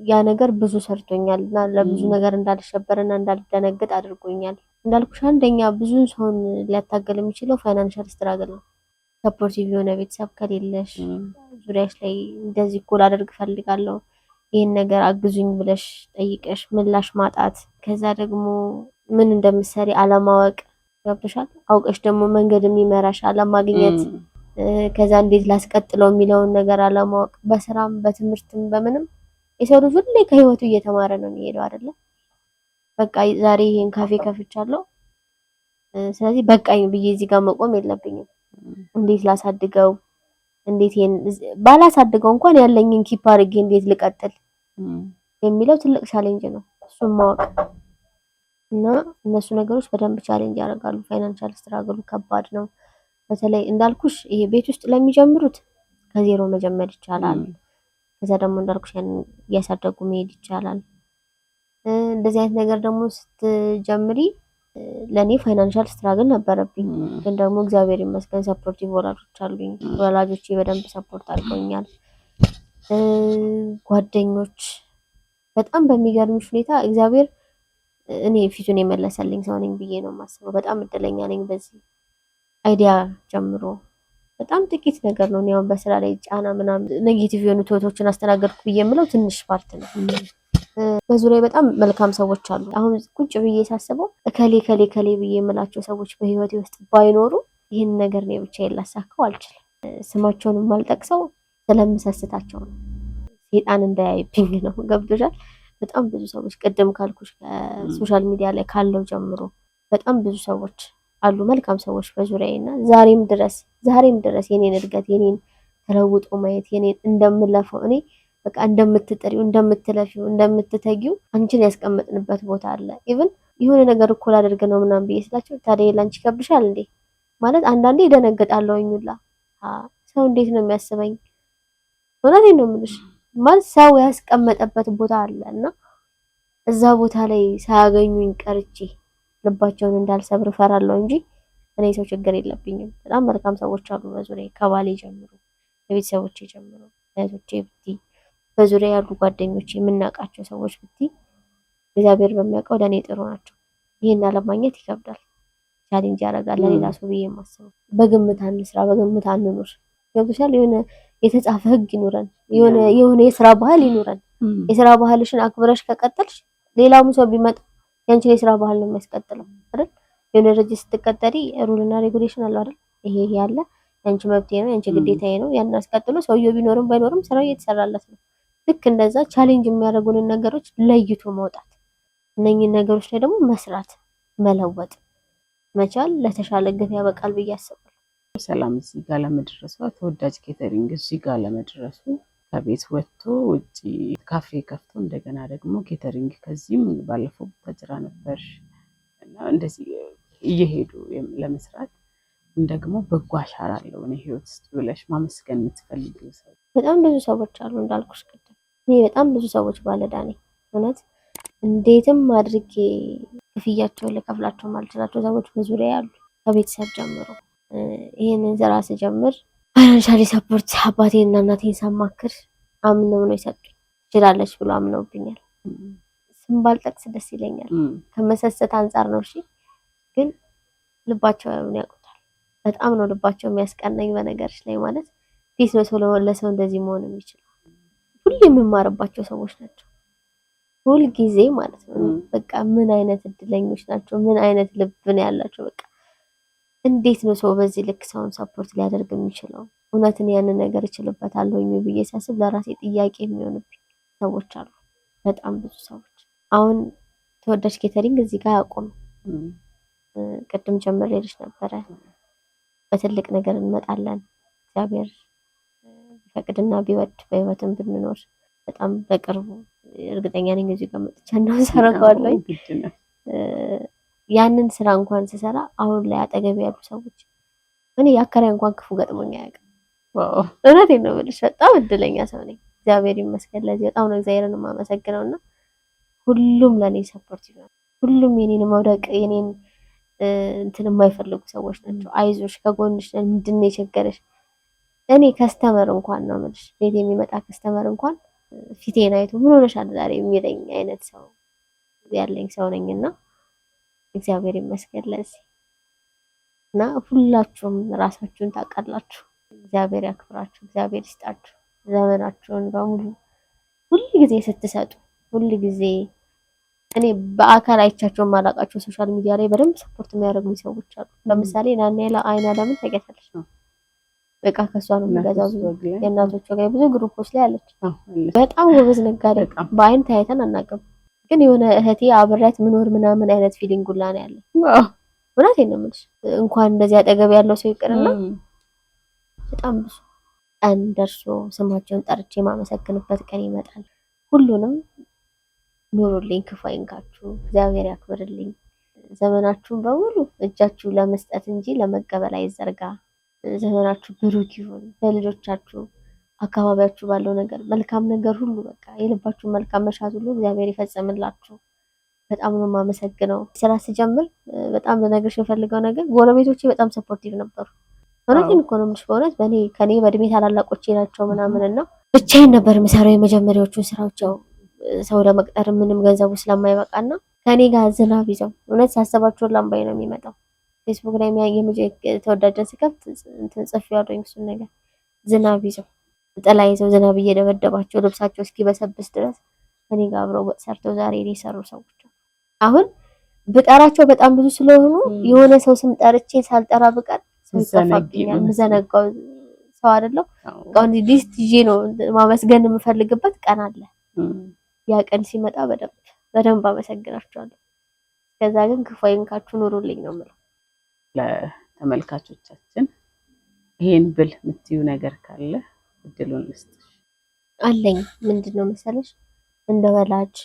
ያ ነገር ብዙ ሰርቶኛል እና ለብዙ ነገር እንዳልሸበርና እንዳልደነግጥ አድርጎኛል። እንዳልኩሽ አንደኛ ብዙ ሰውን ሊያታገል የሚችለው ፋይናንሻል ስትራግል ነው። ሰፖርቲቭ የሆነ ቤተሰብ ከሌለሽ ዙሪያሽ ላይ እንደዚህ እኮ ላደርግ ፈልጋለሁ ይሄን ነገር አግዙኝ ብለሽ ጠይቀሽ ምላሽ ማጣት፣ ከዛ ደግሞ ምን እንደምትሰሪ አለማወቅ፣ ገብቶሻል? አውቀሽ ደግሞ መንገድ የሚመራሽ አለማግኘት፣ ከዛ እንዴት ላስቀጥለው የሚለውን ነገር አለማወቅ፣ በስራም በትምህርትም በምንም የሰው ልጅ ሁሌ ከህይወቱ እየተማረ ነው የሚሄደው አይደለ? በቃ ዛሬ ይሄን ካፌ ከፍቻለሁ ስለዚህ በቃኝ ብዬ እዚህ ጋር መቆም የለብኝም። እንዴት ላሳድገው፣ እንዴት ባላሳድገው እንኳን ያለኝን ኪፕ አድርጌ እንዴት ልቀጥል የሚለው ትልቅ ቻሌንጅ ነው። እሱን ማወቅ እና እነሱ ነገሮች በደንብ ቻሌንጅ ያደርጋሉ። ፋይናንሻል ስትራግሉ ከባድ ነው። በተለይ እንዳልኩሽ ይሄ ቤት ውስጥ ለሚጀምሩት ከዜሮ መጀመር ይቻላል። ከዛ ደግሞ እንዳልኩሽ ያን እያሳደጉ መሄድ ይቻላል። እንደዚህ አይነት ነገር ደግሞ ስትጀምሪ ለኔ ፋይናንሻል ስትራግል ነበረብኝ። ግን ደግሞ እግዚአብሔር ይመስገን ሰፖርቲቭ ወላጆች አሉኝ። ወላጆቼ በደንብ ሰፖርት አድርገውኛል። ጓደኞች በጣም በሚገርምሽ ሁኔታ እግዚአብሔር እኔ ፊቱን የመለሰልኝ ሰው ነኝ ብዬ ነው የማስበው። በጣም እድለኛ ነኝ በዚህ አይዲያ ጀምሮ በጣም ጥቂት ነገር ነው። ያው በስራ ላይ ጫና ምናምን ኔጌቲቭ የሆኑ ቶቶችን አስተናገድኩ ብዬ የምለው ትንሽ ፓርት ነው። በዙሪያ በጣም መልካም ሰዎች አሉ። አሁን ቁጭ ብዬ ሳስበው እከሌ ከሌ ከሌ ብዬ የምላቸው ሰዎች በህይወቴ ውስጥ ባይኖሩ ይህን ነገር ነው ብቻዬን ላሳካው አልችልም። ስማቸውንም ማልጠቅሰው ስለምሰስታቸው ነው። ሴጣን እንዳያይብኝ ነው። ገብቶሻል? በጣም ብዙ ሰዎች ቅድም ካልኩሽ ከሶሻል ሚዲያ ላይ ካለው ጀምሮ በጣም ብዙ ሰዎች አሉ መልካም ሰዎች በዙሪያዬና ዛሬም ድረስ የኔን እድገት የኔን ተለውጦ ማየት የኔን እንደምለፈው እኔ በቃ እንደምትጥሪው እንደምትለፊው እንደምትተጊው አንቺን ያስቀመጥንበት ቦታ አለ። ኢቭን የሆነ ነገር እኮ ላደርግ ነው ምናምን ብዬ ስላቸው ታዲያ ላንቺ ይከብድሻል እንዴ ማለት አንዳንዴ ይደነግጣለሁኝ ሁላ ሰው እንዴት ነው የሚያስበኝ? እውነቴን ነው የምልሽ ማለት ሰው ያስቀመጠበት ቦታ አለ እና እዛ ቦታ ላይ ሳያገኙኝ ቀርቼ ልባቸውን እንዳልሰብር እፈራለሁ እንጂ እኔ ሰው ችግር የለብኝም። በጣም መልካም ሰዎች አሉ በዙሪያዬ ከባሌ ጀምሮ ከቤተሰቦቼ ጀምሮ እህቶቼ ብቲ በዙሪያ ያሉ ጓደኞቼ የምናውቃቸው ሰዎች ብቲ እግዚአብሔር በሚያውቀው ለእኔ ጥሩ ናቸው። ይሄን አለማግኘት ይከብዳል፣ ቻሌንጅ ያደርጋል ለሌላ ሰው ብዬ የማስበው። በግምት አንስራ፣ በግምት አንኑር። ገብቶሻል? የሆነ የተጻፈ ህግ ይኑረን፣ የሆነ የስራ ባህል ይኑረን። የስራ ባህልሽን አክብረሽ ከቀጠልሽ ሌላውም ሰው ቢመጣ ያንቺን የስራ ባህል ነው የሚያስቀጥለው አይደል? የሆነ ድርጅት ስትቀጠሪ ሩል እና ሬጉሌሽን አለው አይደል? ይሄ ያለ ያንቺ መብቴ ነው ያንቺ ግዴታዬ ነው ያን አስቀጥሎ ሰውየው ቢኖርም ባይኖርም ስራው እየተሰራለት ነው። ልክ እንደዛ ቻሌንጅ የሚያደርጉንን ነገሮች ለይቶ ማውጣት፣ እነኚህን ነገሮች ላይ ደግሞ መስራት፣ መለወጥ መቻል ለተሻለ ግብ ያበቃል ብዬ አስባለሁ። ሰላም እዚህ ጋር ለመድረሷ ተወዳጅ ኬተሪንግ እዚህ ጋር ለመድረሱ ከቤት ወጥቶ ውጪ ካፌ ከፍቶ እንደገና ደግሞ ኬተሪንግ ከዚህም ባለፈው ተጅራ ነበር እና እንደዚህ እየሄዱ ለመስራት ደግሞ በጎ አሻራ አለው እኔ ህይወት ውስጥ ብለሽ ማመስገን የምትፈልጊው ሰው? በጣም ብዙ ሰዎች አሉ እንዳልኩሽ ቅድም። እኔ በጣም ብዙ ሰዎች ባለዕዳ ነኝ እውነት። እንዴትም አድርጌ ክፍያቸውን ልከፍላቸው ማልችላቸው ሰዎች በዙሪያ ያሉ ከቤተሰብ ጀምሮ። ይሄንን ስራ ስጀምር ፋይናንሻሊ ሰፖርት አባቴንና እናቴን ሳማክር አምነው ነው የሰጡኝ። ትችላለች ብሎ አምነውብኛል። ስም ባልጠቅስ ደስ ይለኛል ከመሰሰት አንጻር ነው። እሺ ግን ልባቸው ያውቁታል። በጣም ነው ልባቸው የሚያስቀናኝ በነገርሽ ላይ ማለት እንዴት ነው ሰው ለሰው እንደዚህ መሆን የሚችለው? ሁሌ የምማርባቸው ሰዎች ናቸው ሁል ጊዜ ማለት ነው። በቃ ምን አይነት እድለኞች ናቸው፣ ምን አይነት ልብ ነው ያላቸው። በቃ እንዴት ነው ሰው በዚህ ልክ ሰውን ሰፖርት ሊያደርግ የሚችለው? እውነትን ያንን ነገር እችልበታለሁ ብዬ ሳስብ ለራሴ ጥያቄ የሚሆንብኝ ሰዎች አሉ፣ በጣም ብዙ ሰዎች። አሁን ተወዳጅ ኬተሪንግ እዚህ ጋር ያቆም ቅድም ጀምሬልሽ ነበረ። በትልቅ ነገር እንመጣለን እግዚአብሔር ቢፈቅድና ቢወድ በህይወትም ብንኖር በጣም በቅርቡ እርግጠኛ ነኝ እዚህ ጋር መጥቻ ነው ሰራዋለሁ። ያንን ስራ እንኳን ስሰራ አሁን ላይ አጠገብ ያሉ ሰዎች እኔ ያከራይ እንኳን ክፉ ገጥሞኝ አያውቅም። እውነቴን ነው የምልሽ በጣም እድለኛ ሰው ነኝ እግዚአብሔር ይመስገን። ለዚህ በጣም ነው እግዚአብሔርን የማመሰግነውና ሁሉም ለኔ ሰፖርት ይሆናል። ሁሉም የኔን መውደቅ የኔን እንትን የማይፈልጉ ሰዎች ናቸው። አይዞሽ ከጎንሽ ነን፣ ምንድን ነው የቸገረሽ? እኔ ከስተመር እንኳን ነው የምልሽ ቤት የሚመጣ ከስተመር እንኳን ፊቴን አይቶ ምን ሆነሻል ዛሬ የሚለኝ አይነት ሰው ያለኝ ሰው ነኝና እግዚአብሔር ይመስገን ለዚህ። እና ሁላችሁም ራሳችሁን ታውቃላችሁ። እግዚአብሔር ያክብራችሁ፣ እግዚአብሔር ይስጣችሁ። ዘመናችሁን በሙሉ ሁሉ ጊዜ ስትሰጡ ሁሉ ጊዜ እኔ በአካል አይቻቸው ማላቃቸው ሶሻል ሚዲያ ላይ በደንብ ሰፖርት የሚያደርጉኝ ሰዎች አሉ። ለምሳሌ ናናላ አይና ለምን ታውቂያታለሽ? በቃ ከሷ ነው የሚገዛው። የእናቶቿ ጋር ብዙ ግሩፖች ላይ አለች። በጣም ጎበዝ ነጋዴ፣ በአይን ታይተን አናውቅም፣ ግን የሆነ እህቴ አብሬያት ምኖር ምናምን አይነት ፊሊንግ ሁላ ነው ያለኝ። እውነቴን ነው የምልሽ እንኳን እንደዚህ አጠገብ ያለው ሰው ይቅርና በጣም ብዙ ቀን ደርሶ ስማቸውን ጠርቼ የማመሰግንበት ቀን ይመጣል። ሁሉንም ኑሩልኝ፣ ክፉ አይንካችሁ፣ እግዚአብሔር ያክብርልኝ። ዘመናችሁን በሙሉ እጃችሁ ለመስጠት እንጂ ለመቀበል አይዘርጋ። ዘመናችሁ ብሩክ ይሁን። በልጆቻችሁ አካባቢያችሁ ባለው ነገር መልካም ነገር ሁሉ በቃ የልባችሁ መልካም መሻት ሁሉ እግዚአብሔር ይፈጽምላችሁ። በጣም ነው የማመሰግነው። ስራ ስጀምር በጣም ልነግርሽ የምፈልገው ነገር ጎረቤቶቼ በጣም ሰፖርቲቭ ነበሩ። እውነቴን እኮ ነው የምልሽ በእውነት ከኔ በእድሜ ታላላቆቼ ናቸው ምናምን እና ብቻዬን ነበር የምሰራው የመጀመሪያዎቹን ስራዎች። ያው ሰው ለመቅጠር ምንም ገንዘቡ ስለማይበቃና ከኔ ጋር ዝናብ ይዘው እውነት ሳሰባቸውን ላምባይ ነው የሚመጣው። ፌስቡክ ላይ ተወዳጀን ስከፍት እንትን ጽፌዋለሁ እሱን ነገር ዝናብ ይዘው ጥላ ይዘው ዝናብ እየደበደባቸው ልብሳቸው እስኪበሰብስ ድረስ ከኔ ጋር አብረው ወጥ ሰርተው ዛሬ የሰሩ ሰዎች አሁን ብጠራቸው በጣም ብዙ ስለሆኑ የሆነ ሰው ስም ጠርቼ ሳልጠራ ብቀር ሰው ይጠፋብኛል። ምዘነጋው ሰው አይደለም። አሁን ሊስት ይዤ ነው ማመስገን የምፈልግበት ቀን አለ። ያ ቀን ሲመጣ በደንብ አመሰግናቸዋለሁ። ከዛ ግን ክፉ አይንካችሁ ኑሩልኝ ነው የምለው። ለተመልካቾቻችን ይሄን ብል የምትዩ ነገር ካለ እድሉን ልስጥሽ። አለኝ። ምንድነው መሰለሽ እንደ ወላጅ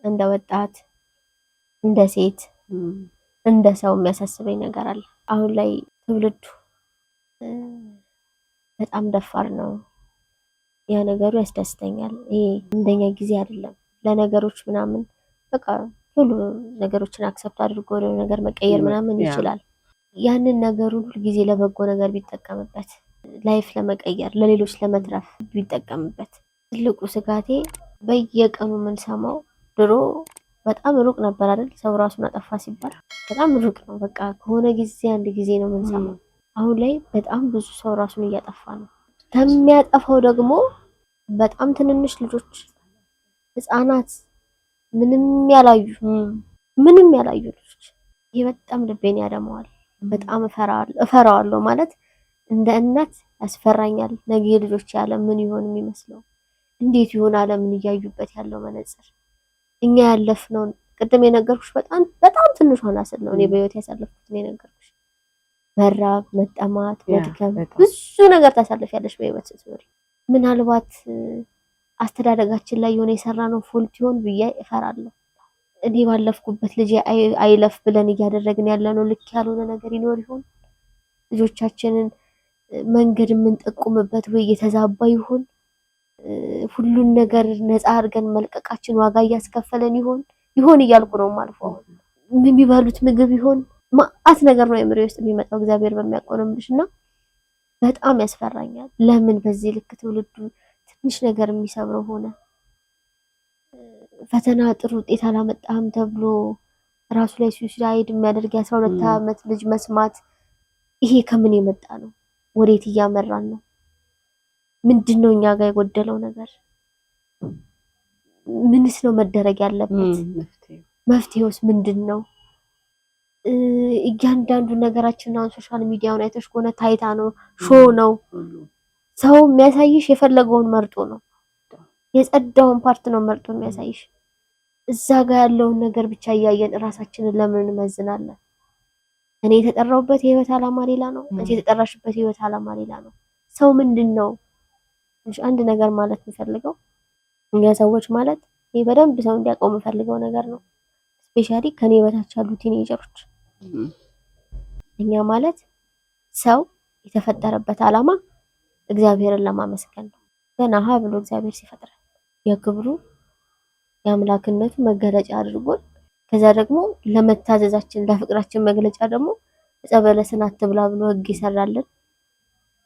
እንደ ወጣት እንደ ሴት እንደ ሰው የሚያሳስበኝ ነገር አለ። አሁን ላይ ትውልዱ በጣም ደፋር ነው። ያ ነገሩ ያስደስተኛል። ይሄ እንደኛ ጊዜ አይደለም። ለነገሮች ምናምን በቃ ሁሉ ነገሮችን አክሰፕት አድርጎ ወደ ነገር መቀየር ምናምን ይችላል። ያንን ነገሩን ሁሉ ጊዜ ለበጎ ነገር ቢጠቀምበት፣ ላይፍ ለመቀየር ለሌሎች ለመትረፍ ቢጠቀምበት። ትልቁ ስጋቴ በየቀኑ የምንሰማው ድሮ በጣም ሩቅ ነበር አይደል? ሰው ራሱን አጠፋ ሲባል በጣም ሩቅ ነው። በቃ ከሆነ ጊዜ አንድ ጊዜ ነው የምንሰማው። አሁን ላይ በጣም ብዙ ሰው ራሱን እያጠፋ ነው። ከሚያጠፋው ደግሞ በጣም ትንንሽ ልጆች፣ ህፃናት፣ ምንም ያላዩ ልጆች። ይሄ በጣም ልቤን ያደማዋል። በጣም እፈራዋለሁ ማለት እንደ እናት ያስፈራኛል። ነገ ልጆች ዓለም ምን ይሆን የሚመስለው? እንዴት ይሆን ዓለምን እያዩበት ያለው መነጽር? እኛ ያለፍነውን ቅድም የነገርኩሽ በጣም ትንሽ ሆና ስል ነው እኔ በህይወት ያሳለፍኩት ነው የነገርኩሽ። መራብ፣ መጠማት፣ መድከም ብዙ ነገር ታሳልፊያለሽ በህይወት ስትኖሪ። ምናልባት አስተዳደጋችን ላይ የሆነ የሰራነው ፎልት ይሆን ብዬ እፈራለሁ። እኔ ባለፍኩበት ልጄ አይለፍ ብለን እያደረግን ያለነው ልክ ያልሆነ ነገር ይኖር ይሆን? ልጆቻችንን መንገድ የምንጠቁምበት ወይ የተዛባ ይሆን? ሁሉን ነገር ነፃ አድርገን መልቀቃችን ዋጋ እያስከፈለን ይሆን እያልኩ ነው ማልፎ። የሚበሉት ምግብ ይሆን? ማአት ነገር ነው የምሬ ውስጥ የሚመጣው እግዚአብሔር በሚያውቀው ነው የምልሽና በጣም ያስፈራኛል። ለምን በዚህ ልክ ትውልዱ ትንሽ ነገር የሚሰብረው ሆነ? ፈተና ጥሩ ውጤት አላመጣም ተብሎ ራሱ ላይ ሱሳይድ የሚያደርግ የ12 ዓመት ልጅ መስማት፣ ይሄ ከምን የመጣ ነው? ወዴት እያመራን ነው? ምንድነው እኛ ጋር የጎደለው ነገር? ምንስ ነው መደረግ ያለበት? መፍትሄውስ ምንድነው? እያንዳንዱ ነገራችን አሁን ሶሻል ሚዲያውን አይተሽ ከሆነ ታይታ ነው፣ ሾው ነው። ሰው የሚያሳይሽ የፈለገውን መርጦ ነው፣ የጸዳውን ፓርት ነው መርጦ የሚያሳይሽ። እዛ ጋር ያለውን ነገር ብቻ እያየን ራሳችንን ለምን እንመዝናለን? እኔ የተጠራሁበት የህይወት ዓላማ ሌላ ነው፣ አንቺ የተጠራሽበት የህይወት ዓላማ ሌላ ነው። ሰው ምንድነው? አንድ ነገር ማለት የምፈልገው እኛ ሰዎች ማለት ይሄ በደንብ ሰው እንዲያውቀው የምፈልገው ነገር ነው። ስፔሻሊ ከኔ በታች ያሉ ቲኔጀሮች እኛ ማለት ሰው የተፈጠረበት ዓላማ እግዚአብሔርን ለማመስገን ነው። ገና ብሎ እግዚአብሔር ሲፈጥረን የክብሩ የአምላክነቱ መገለጫ አድርጎን ከዛ ደግሞ ለመታዘዛችን ለፍቅራችን መግለጫ ደግሞ ዕፀ በለስን አትብላ ብሎ ህግ ይሰራልን።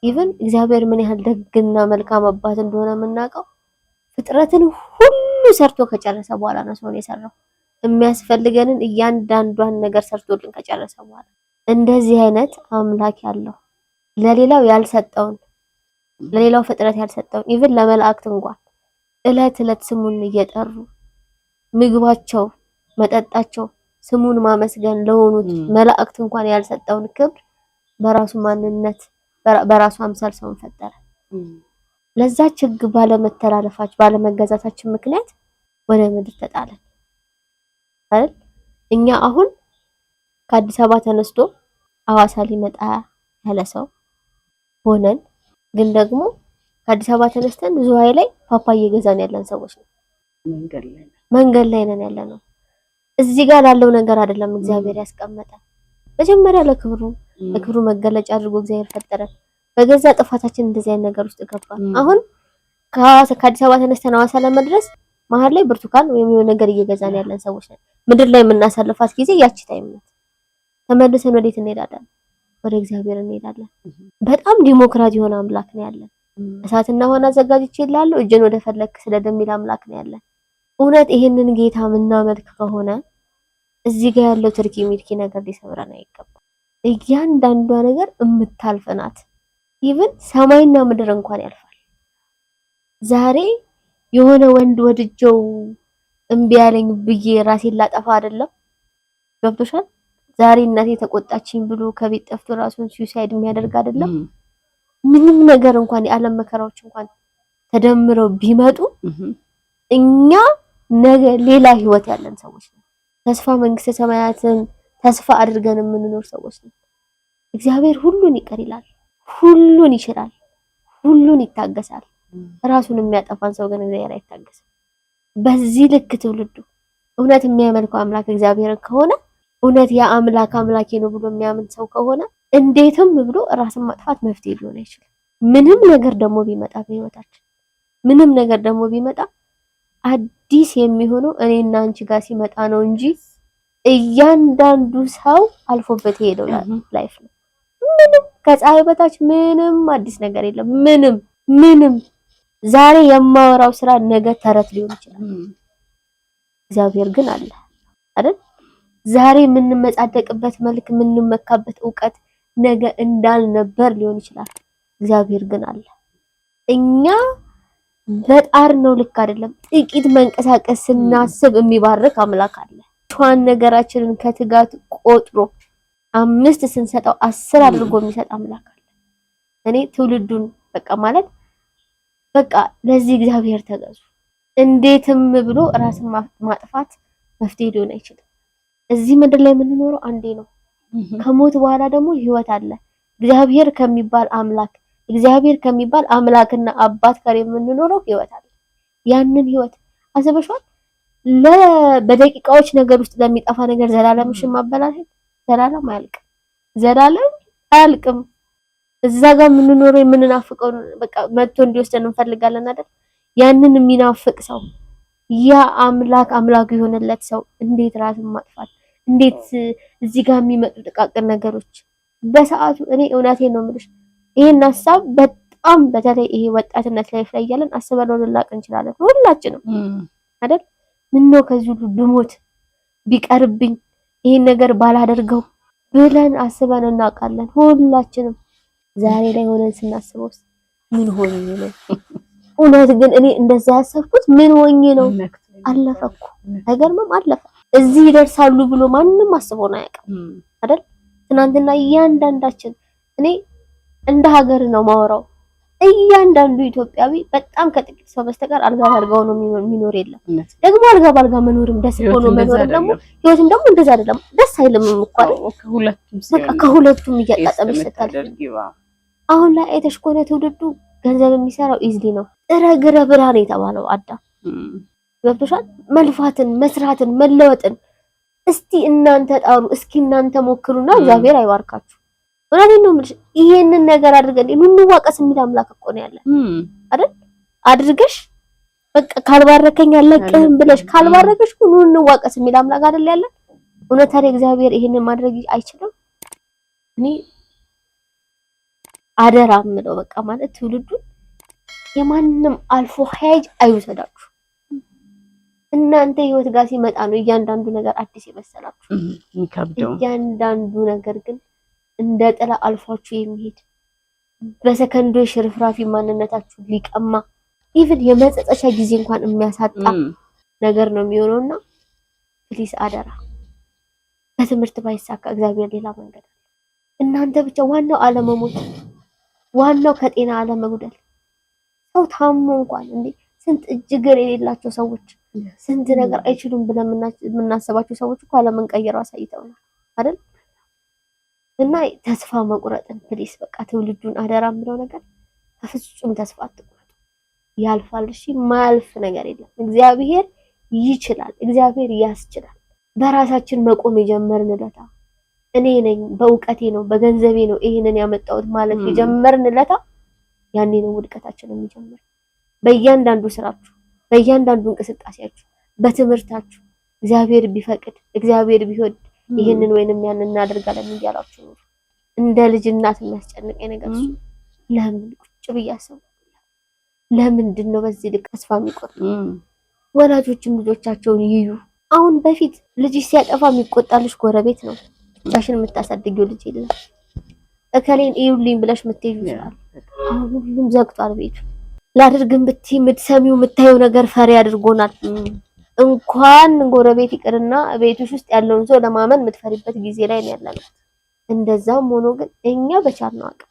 ኢቭን እግዚአብሔር ምን ያህል ደግና መልካም አባት እንደሆነ የምናውቀው ፍጥረትን ሁሉ ሰርቶ ከጨረሰ በኋላ ነው ሰውን የሰራው። የሚያስፈልገንን እያንዳንዷን ነገር ሰርቶልን ከጨረሰ በኋላ እንደዚህ አይነት አምላክ ያለው ለሌላው ያልሰጠውን ለሌላው ፍጥረት ያልሰጠውን ኢቭን ለመላእክት እንኳን እለት ስሙን እየጠሩ ምግባቸው መጠጣቸው ስሙን ማመስገን ለሆኑት መላእክት እንኳን ያልሰጠውን ክብር በራሱ ማንነት በራሱ አምሳል ሰውን ፈጠረ። ለዛች ህግ ባለመገዛታችን ምክንያት ወደ ምድር ተጣለን አይደል? እኛ አሁን ከአዲስ አበባ ተነስቶ ሐዋሳ ሊመጣ ያለ ሰው ሆነን ግን ደግሞ ከአዲስ አበባ ተነስተን ዝዋይ ላይ ፓፓዬ ገዛን ያለን ሰዎች ነው። መንገድ ላይ ነን ያለነው። እዚህ ጋር ላለው ነገር አይደለም እግዚአብሔር ያስቀመጠ። መጀመሪያ ለክብሩ መገለጫ አድርጎ እግዚአብሔር ፈጠረን። በገዛ ጥፋታችን እንደዚህ አይነት ነገር ውስጥ ገባን። አሁን ከአዲስ አበባ ተነስተን ሐዋሳ ለመድረስ መሀል ላይ ብርቱካን ወይም የሆነ ነገር እየገዛን ያለን ሰዎች ነን። ምድር ላይ የምናሳልፋት ጊዜ ያቺ ታይም ናት። ተመልሰን ወዴት እንሄዳለን? ወደ እግዚአብሔር እንሄዳለን። በጣም ዲሞክራት የሆነ አምላክ ነው ያለን። እሳትና ውሃን አዘጋጅቼ እላለሁ እጅን ወደ ፈለክ ስደድ የሚል አምላክ ነው ያለን። እውነት ይሄንን ጌታ የምናመልክ ከሆነ እዚህ ጋር ያለው ትርኪ ሚርኪ ነገር ሊሰብረን አይገባም። እያንዳንዷ ነገር የምታልፍ ናት። ኢቭን ሰማይና ምድር እንኳን ያልፋል። ዛሬ የሆነ ወንድ ወድጀው እምቢ ያለኝ ብዬ ራሴን ላጠፋ አይደለም። ገብቶሻል? ዛሬ እናቴ ተቆጣችኝ ብሎ ከቤት ጠፍቶ ራሱን ሱሳይድ የሚያደርግ አይደለም። ምንም ነገር እንኳን የዓለም መከራዎች እንኳን ተደምረው ቢመጡ እኛ ነገ ሌላ ህይወት ያለን ሰዎች ነን። ተስፋ መንግስተ ሰማያትን ተስፋ አድርገን የምንኖር ሰዎች ነን። እግዚአብሔር ሁሉን ይቅር ይላል፣ ሁሉን ይችላል፣ ሁሉን ይታገሳል። ራሱን የሚያጠፋን ሰው ግን እግዚአብሔር አይታገስም። በዚህ ልክ ትውልዱ እውነት የሚያመልከው አምላክ እግዚአብሔር ከሆነ እውነት ያ አምላክ አምላኬ ነው ብሎ የሚያምን ሰው ከሆነ እንዴትም ብሎ ራስን ማጥፋት መፍትሄ ሊሆን አይችልም። ምንም ነገር ደግሞ ቢመጣ በህይወታችን ምንም ነገር ደግሞ ቢመጣ አዲስ የሚሆነው እኔና አንቺ ጋር ሲመጣ ነው እንጂ እያንዳንዱ ሰው አልፎበት የሄደው ላይፍ ነው። ምንም ከፀሐይ በታች ምንም አዲስ ነገር የለም። ምንም ዛሬ የማወራው ስራ ነገ ተረት ሊሆን ይችላል። እግዚአብሔር ግን አለ አይደል? ዛሬ የምንመጻደቅበት መልክ የምንመካበት ዕውቀት ነገ እንዳልነበር ሊሆን ይችላል። እግዚአብሔር ግን አለ። እኛ በጣር ነው ልክ አይደለም። ጥቂት መንቀሳቀስ ስናስብ የሚባርክ አምላክ አለ። ቷን ነገራችንን ከትጋት ቆጥሮ 5 ስንሰጠው 10 አድርጎ የሚሰጥ አምላክ አለ። እኔ ትውልዱን በቃ ለዚህ እግዚአብሔር ተገዙ። እንዴትም ብሎ ራስን ማጥፋት መፍትሄ ሊሆን አይችልም። እዚህ ምድር ላይ የምንኖረው አንዴ ነው። ከሞት በኋላ ደግሞ ህይወት አለ። እግዚአብሔር ከሚባል አምላክና አባት ጋር የምንኖረው ህይወት አለ። ያንን ህይወት አስበሽዋል? በደቂቃዎች ነገር ውስጥ ለሚጠፋ ነገር ዘላለምሽን ማበላሸት ዘላለም አያልቅም። እዛ ጋር የምንኖረው የምንናፍቀው በቃ መጥቶ እንዲወስደን እንፈልጋለን አይደል? ያንን የሚናፍቅ ሰው ያ አምላክ የሆነለት ሰው እንዴት ራስን ማጥፋት እንዴት እዚህ ጋር የሚመጡ ጥቃቅን ነገሮች በሰዓቱ እኔ እውነቴን ነው የምልሽ ይሄን ሐሳብ በጣም በተለይ ይሄ ወጣትነት ላይ ያለን አስበለው ልላቅ እንችላለን ሁላችንም አይደል? ምነው ከዚህ ሁሉ ብሞት ቢቀርብኝ ይሄን ነገር ባላደርገው ብለን አስበን እናውቃለን ሁላችንም። ዛሬ ላይ ሆነን ስናስበው ምን ሆኜ ነው? እውነት ግን እኔ እንደዛ ያሰብኩት ምን ሆኜ ነው? አለፈኩ። አይገርምም? አለፈ። እዚህ ይደርሳሉ ብሎ ማንም አስቦ ነው አያውቅም አይደል? ትናንትና እያንዳንዳችን እኔ እንደ ሀገር ነው ማወራው እያንዳንዱ ኢትዮጵያዊ በጣም ከጥቂት ሰው በስተቀር አልጋ ባልጋው ነው የሚኖር የለም። ደግሞ አልጋ ባልጋ መኖርም ደስ ሆኖ መኖርም ደግሞ ህይወትም ደግሞ እንደዛ አይደለም። ደስ አይልም እኮ ከሁለቱም እያጣጣመች ይሰጣል። አሁን ላይ አይተሽ ከሆነ ትውልዱ ገንዘብ የሚሰራው ኢዝሊ ነው። ጥረግረ ብርሃን የተባለው አዳም ገብቶሻል? መልፋትን፣ መስራትን፣ መለወጥን እስቲ እናንተ ጣሩ፣ እስኪ እናንተ ሞክሩና እግዚአብሔር አይባርካችሁ። ወራኔን ነው የምልሽ። ይሄንን ነገር አድርገን እንዋቀስ የሚል አምላክ እኮ ነው ያለን አይደል? አድርገሽ በቃ ካልባረከኝ አለቅህም ብለሽ ካልባረከሽ ሁሉ እንዋቀስ የሚል አምላክ አይደል ያለን? እውነት ታዲያ እግዚአብሔር ይሄንን ማድረግ አይችልም? እኔ አደራ የምለው በቃ ማለት ትውልዱ የማንም አልፎ ሀያጅ አይውሰዳችሁ። እናንተ ህይወት ጋር ሲመጣ ነው እያንዳንዱ ነገር አዲስ የመሰላችሁ የሚከብደው። እያንዳንዱ ነገር ግን እንደ ጥላ አልፏችሁ የሚሄድ በሰከንዶች ሽርፍራፊ ማንነታችሁ ሊቀማ ኢቭን የመጸጸቻ ጊዜ እንኳን የሚያሳጣ ነገር ነው የሚሆነውና ፕሊስ አደራ በትምህርት ባይሳካ እግዚአብሔር ሌላ መንገድ አለ። እናንተ ብቻ ዋናው አለመሞት፣ ዋናው ከጤና አለመጉደል። ሰው ታሞ እንኳን እንዴ ስንት እጅግር የሌላቸው ሰዎች ስንት ነገር አይችሉም ብለን የምናስባቸው ሰዎች እኮ አለመንቀየረው አሳይተውናል አይደል? እና ተስፋ መቁረጥን ፕሊስ በቃ ትውልዱን አደራ የምለው ነገር በፍጹም ተስፋ አትቁረጡ። ያልፋል። እሺ ማያልፍ ነገር የለም። እግዚአብሔር ይችላል፣ እግዚአብሔር ያስችላል። በራሳችን መቆም የጀመርንለታ እኔ ነኝ በእውቀቴ ነው በገንዘቤ ነው ይሄንን ያመጣሁት ማለት የጀመርንለታ ያኔ ነው ውድቀታችን የሚጀምረው። በእያንዳንዱ ስራችሁ፣ በእያንዳንዱ እንቅስቃሴያችሁ፣ በትምህርታችሁ እግዚአብሔር ቢፈቅድ እግዚአብሔር ቢወድ ይሄንን ወይንም ያንን እናደርጋለን እያላችሁ ነው። እንደ ልጅ እናት የሚያስጨንቀኝ ነገር እሱ ለምን ቁጭ ብያሰው ለምንድን ነው በዚህ ልክ ተስፋ የሚቆርጡ ወላጆችም ልጆቻቸውን ይዩ። አሁን በፊት ልጅ ሲያጠፋ የሚቆጣልሽ ጎረቤት ነው፣ ብቻሽን የምታሳድጊው ልጅ የለም። እከሌን እዩልኝ ብለሽ የምትይው ይችላል። አሁን ሁሉም ዘግቷል ቤቱ። ላድርግም ብትይ የምትሰሚው የምታየው ነገር ፈሪ አድርጎናል። እንኳን ጎረቤት ይቅርና ቤትሽ ውስጥ ያለውን ሰው ለማመን የምትፈሪበት ጊዜ ላይ ነው ያለነው። እንደዛም ሆኖ ግን እኛ በቻልነው አቅም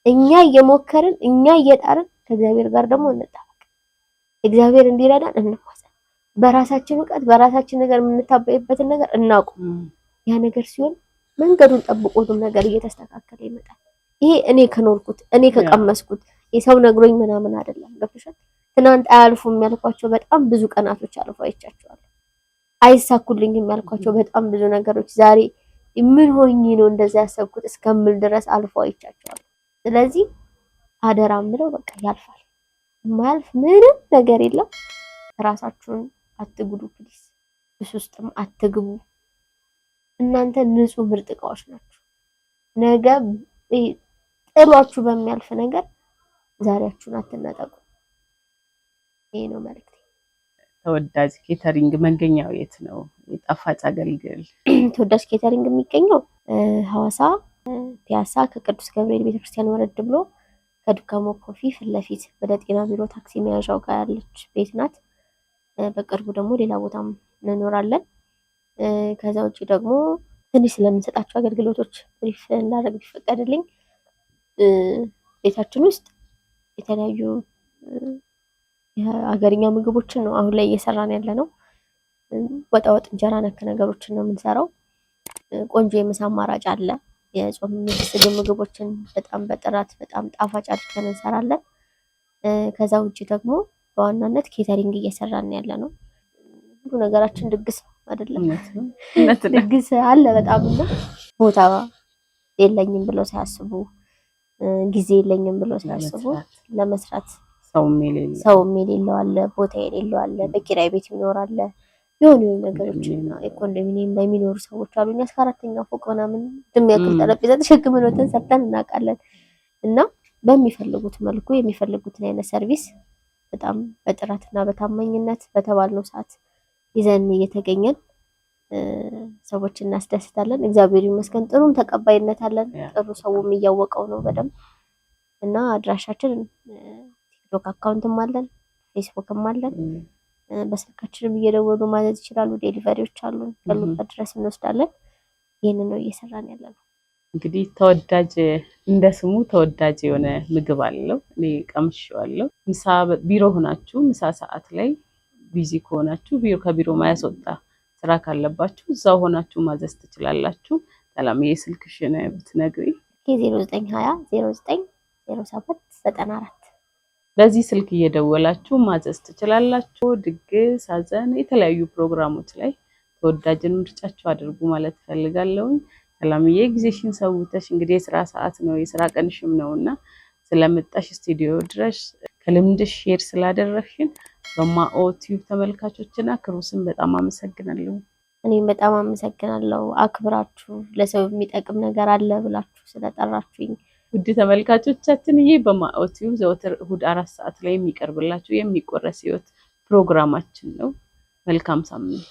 እኛ እየሞከርን እኛ እየጣርን ከእግዚአብሔር ጋር ደግሞ እንጣበቅ። እግዚአብሔር እንዲረዳን እንማጸን። በራሳችን እውቀት በራሳችን ነገር የምንታበይበትን ነገር እናቁም። ያ ነገር ሲሆን መንገዱን ጠብቆ ሁሉም ነገር እየተስተካከለ ይመጣል። ይሄ እኔ ከኖርኩት እኔ ከቀመስኩት የሰው ነግሮኝ ምናምን አይደለም። ገብቶሻል? ትናንት አያልፉም ያልኳቸው በጣም ብዙ ቀናቶች አልፎ አይቻቸዋለሁ። አይሳኩልኝም ያልኳቸው በጣም ብዙ ነገሮች ዛሬ ምን ሆኜ ነው እንደዛ ያሰብኩት እስከምል ድረስ አልፎ አይቻቸዋለሁ። ስለዚህ አደራ ምለው በቃ ያልፋል። የማያልፍ ምንም ነገር የለም። ራሳችሁን አትጉዱ ፕሊስ። ውስጥም አትግቡ። እናንተ ንጹህ ምርጥ ዕቃዎች ናችሁ። ነገ ጥሏችሁ በሚያልፍ ነገር ዛሬያችሁን አትነጠቁ። ይሄ ነው መልእክቴ። ተወዳጅ ኬተሪንግ መገኛው የት ነው? የጣፋጭ አገልግል ተወዳጅ ኬተሪንግ የሚገኘው ሐዋሳ ፒያሳ ከቅዱስ ገብርኤል ቤተክርስቲያን ወረድ ብሎ ከዱካሞ ኮፊ ፊት ለፊት ወደ ጤና ቢሮ ታክሲ መያዣው ጋር ያለች ቤት ናት። በቅርቡ ደግሞ ሌላ ቦታም እንኖራለን። ከዛ ውጪ ደግሞ ትንሽ ስለምንሰጣቸው አገልግሎቶች ብሪፍ እንዳደረግ ቢፈቀድልኝ ቤታችን ውስጥ የተለያዩ የሀገርኛ ምግቦችን ነው አሁን ላይ እየሰራን ያለ ነው። ወጣ ወጥ እንጀራ ነክ ነገሮችን ነው የምንሰራው። ቆንጆ የምሳ አማራጭ አለ። የጾም የፍስግ ምግቦችን በጣም በጥራት በጣም ጣፋጭ አድርገን እንሰራለን። ከዛ ውጪ ደግሞ በዋናነት ኬተሪንግ እየሰራን ያለ ነው። ሁሉ ነገራችን ድግስ ነው አይደለም? ድግስ አለ በጣም እና ቦታ የለኝም ብለው ሳያስቡ ጊዜ የለኝም ብለው ሳያስቡ ለመስራት ሰውም የሌለው አለ፣ ቦታ የሌለው አለ፣ በኪራይ ቤት የሚኖር አለ። የሆኑ ነገሮችን ኢኮኖሚም ላይ የሚኖሩ ሰዎች አሉ። እኛ እስከ 4ኛ ፎቅ ምናምን እንደሚያክል ጠረጴዛ ተሸክመን ወተን ሰርተን እናውቃለን። እና በሚፈልጉት መልኩ የሚፈልጉትን አይነት ሰርቪስ በጣም በጥራትና በታማኝነት በተባልነው ሰዓት ይዘን እየተገኘን ሰዎችን እናስደስታለን። እግዚአብሔር ይመስገን ጥሩም ተቀባይነት አለን። ጥሩ ሰውም እያወቀው ነው በደንብ እና አድራሻችን ቲክቶክ አካውንትም አለን፣ ፌስቡክም አለን። በስልካችንም እየደወሉ ማዘዝ ይችላሉ። ዴሊቨሪዎች አሉ፣ ያሉበት ድረስ እንወስዳለን። ይሄንን ነው እየሰራን ያለነው። እንግዲህ ተወዳጅ እንደ ስሙ ተወዳጅ የሆነ ምግብ አለው። እኔ ቀምሼዋለሁ። ምሳ ቢሮ ሆናችሁ ምሳ ሰዓት ላይ ቢዚ ከሆናችሁ ከቢሮ ማያስወጣ ስራ ካለባችሁ እዛው ሆናችሁ ማዘዝ ትችላላችሁ። ሰላምዬ ስልክሽን ብትነግሪ? 0920 090794 በዚህ ስልክ እየደወላችሁ ማዘዝ ትችላላችሁ። ድግስ፣ ሐዘን፣ የተለያዩ ፕሮግራሞች ላይ ተወዳጅን ምርጫችሁ አድርጉ ማለት ፈልጋለሁ። ሰላምዬ ጊዜሽን ሰውተሽ እንግዲህ የስራ ሰዓት ነው የስራ ቀንሽም ነውና ስለመጣሽ ስቱዲዮ ድረስ ከልምድሽ ሼር ስላደረግሽን በማኦ ቲዩብ ተመልካቾችና ክሩስን በጣም አመሰግናለሁ። እኔም በጣም አመሰግናለሁ አክብራችሁ ለሰው የሚጠቅም ነገር አለ ብላችሁ ስለጠራችሁኝ። ውድ ተመልካቾቻችን ይሄ በማኦ ቲዩብ ዘወትር እሁድ 4 ሰዓት ላይ የሚቀርብላችሁ የሚቆረስ ህይወት ፕሮግራማችን ነው። መልካም ሳምንት።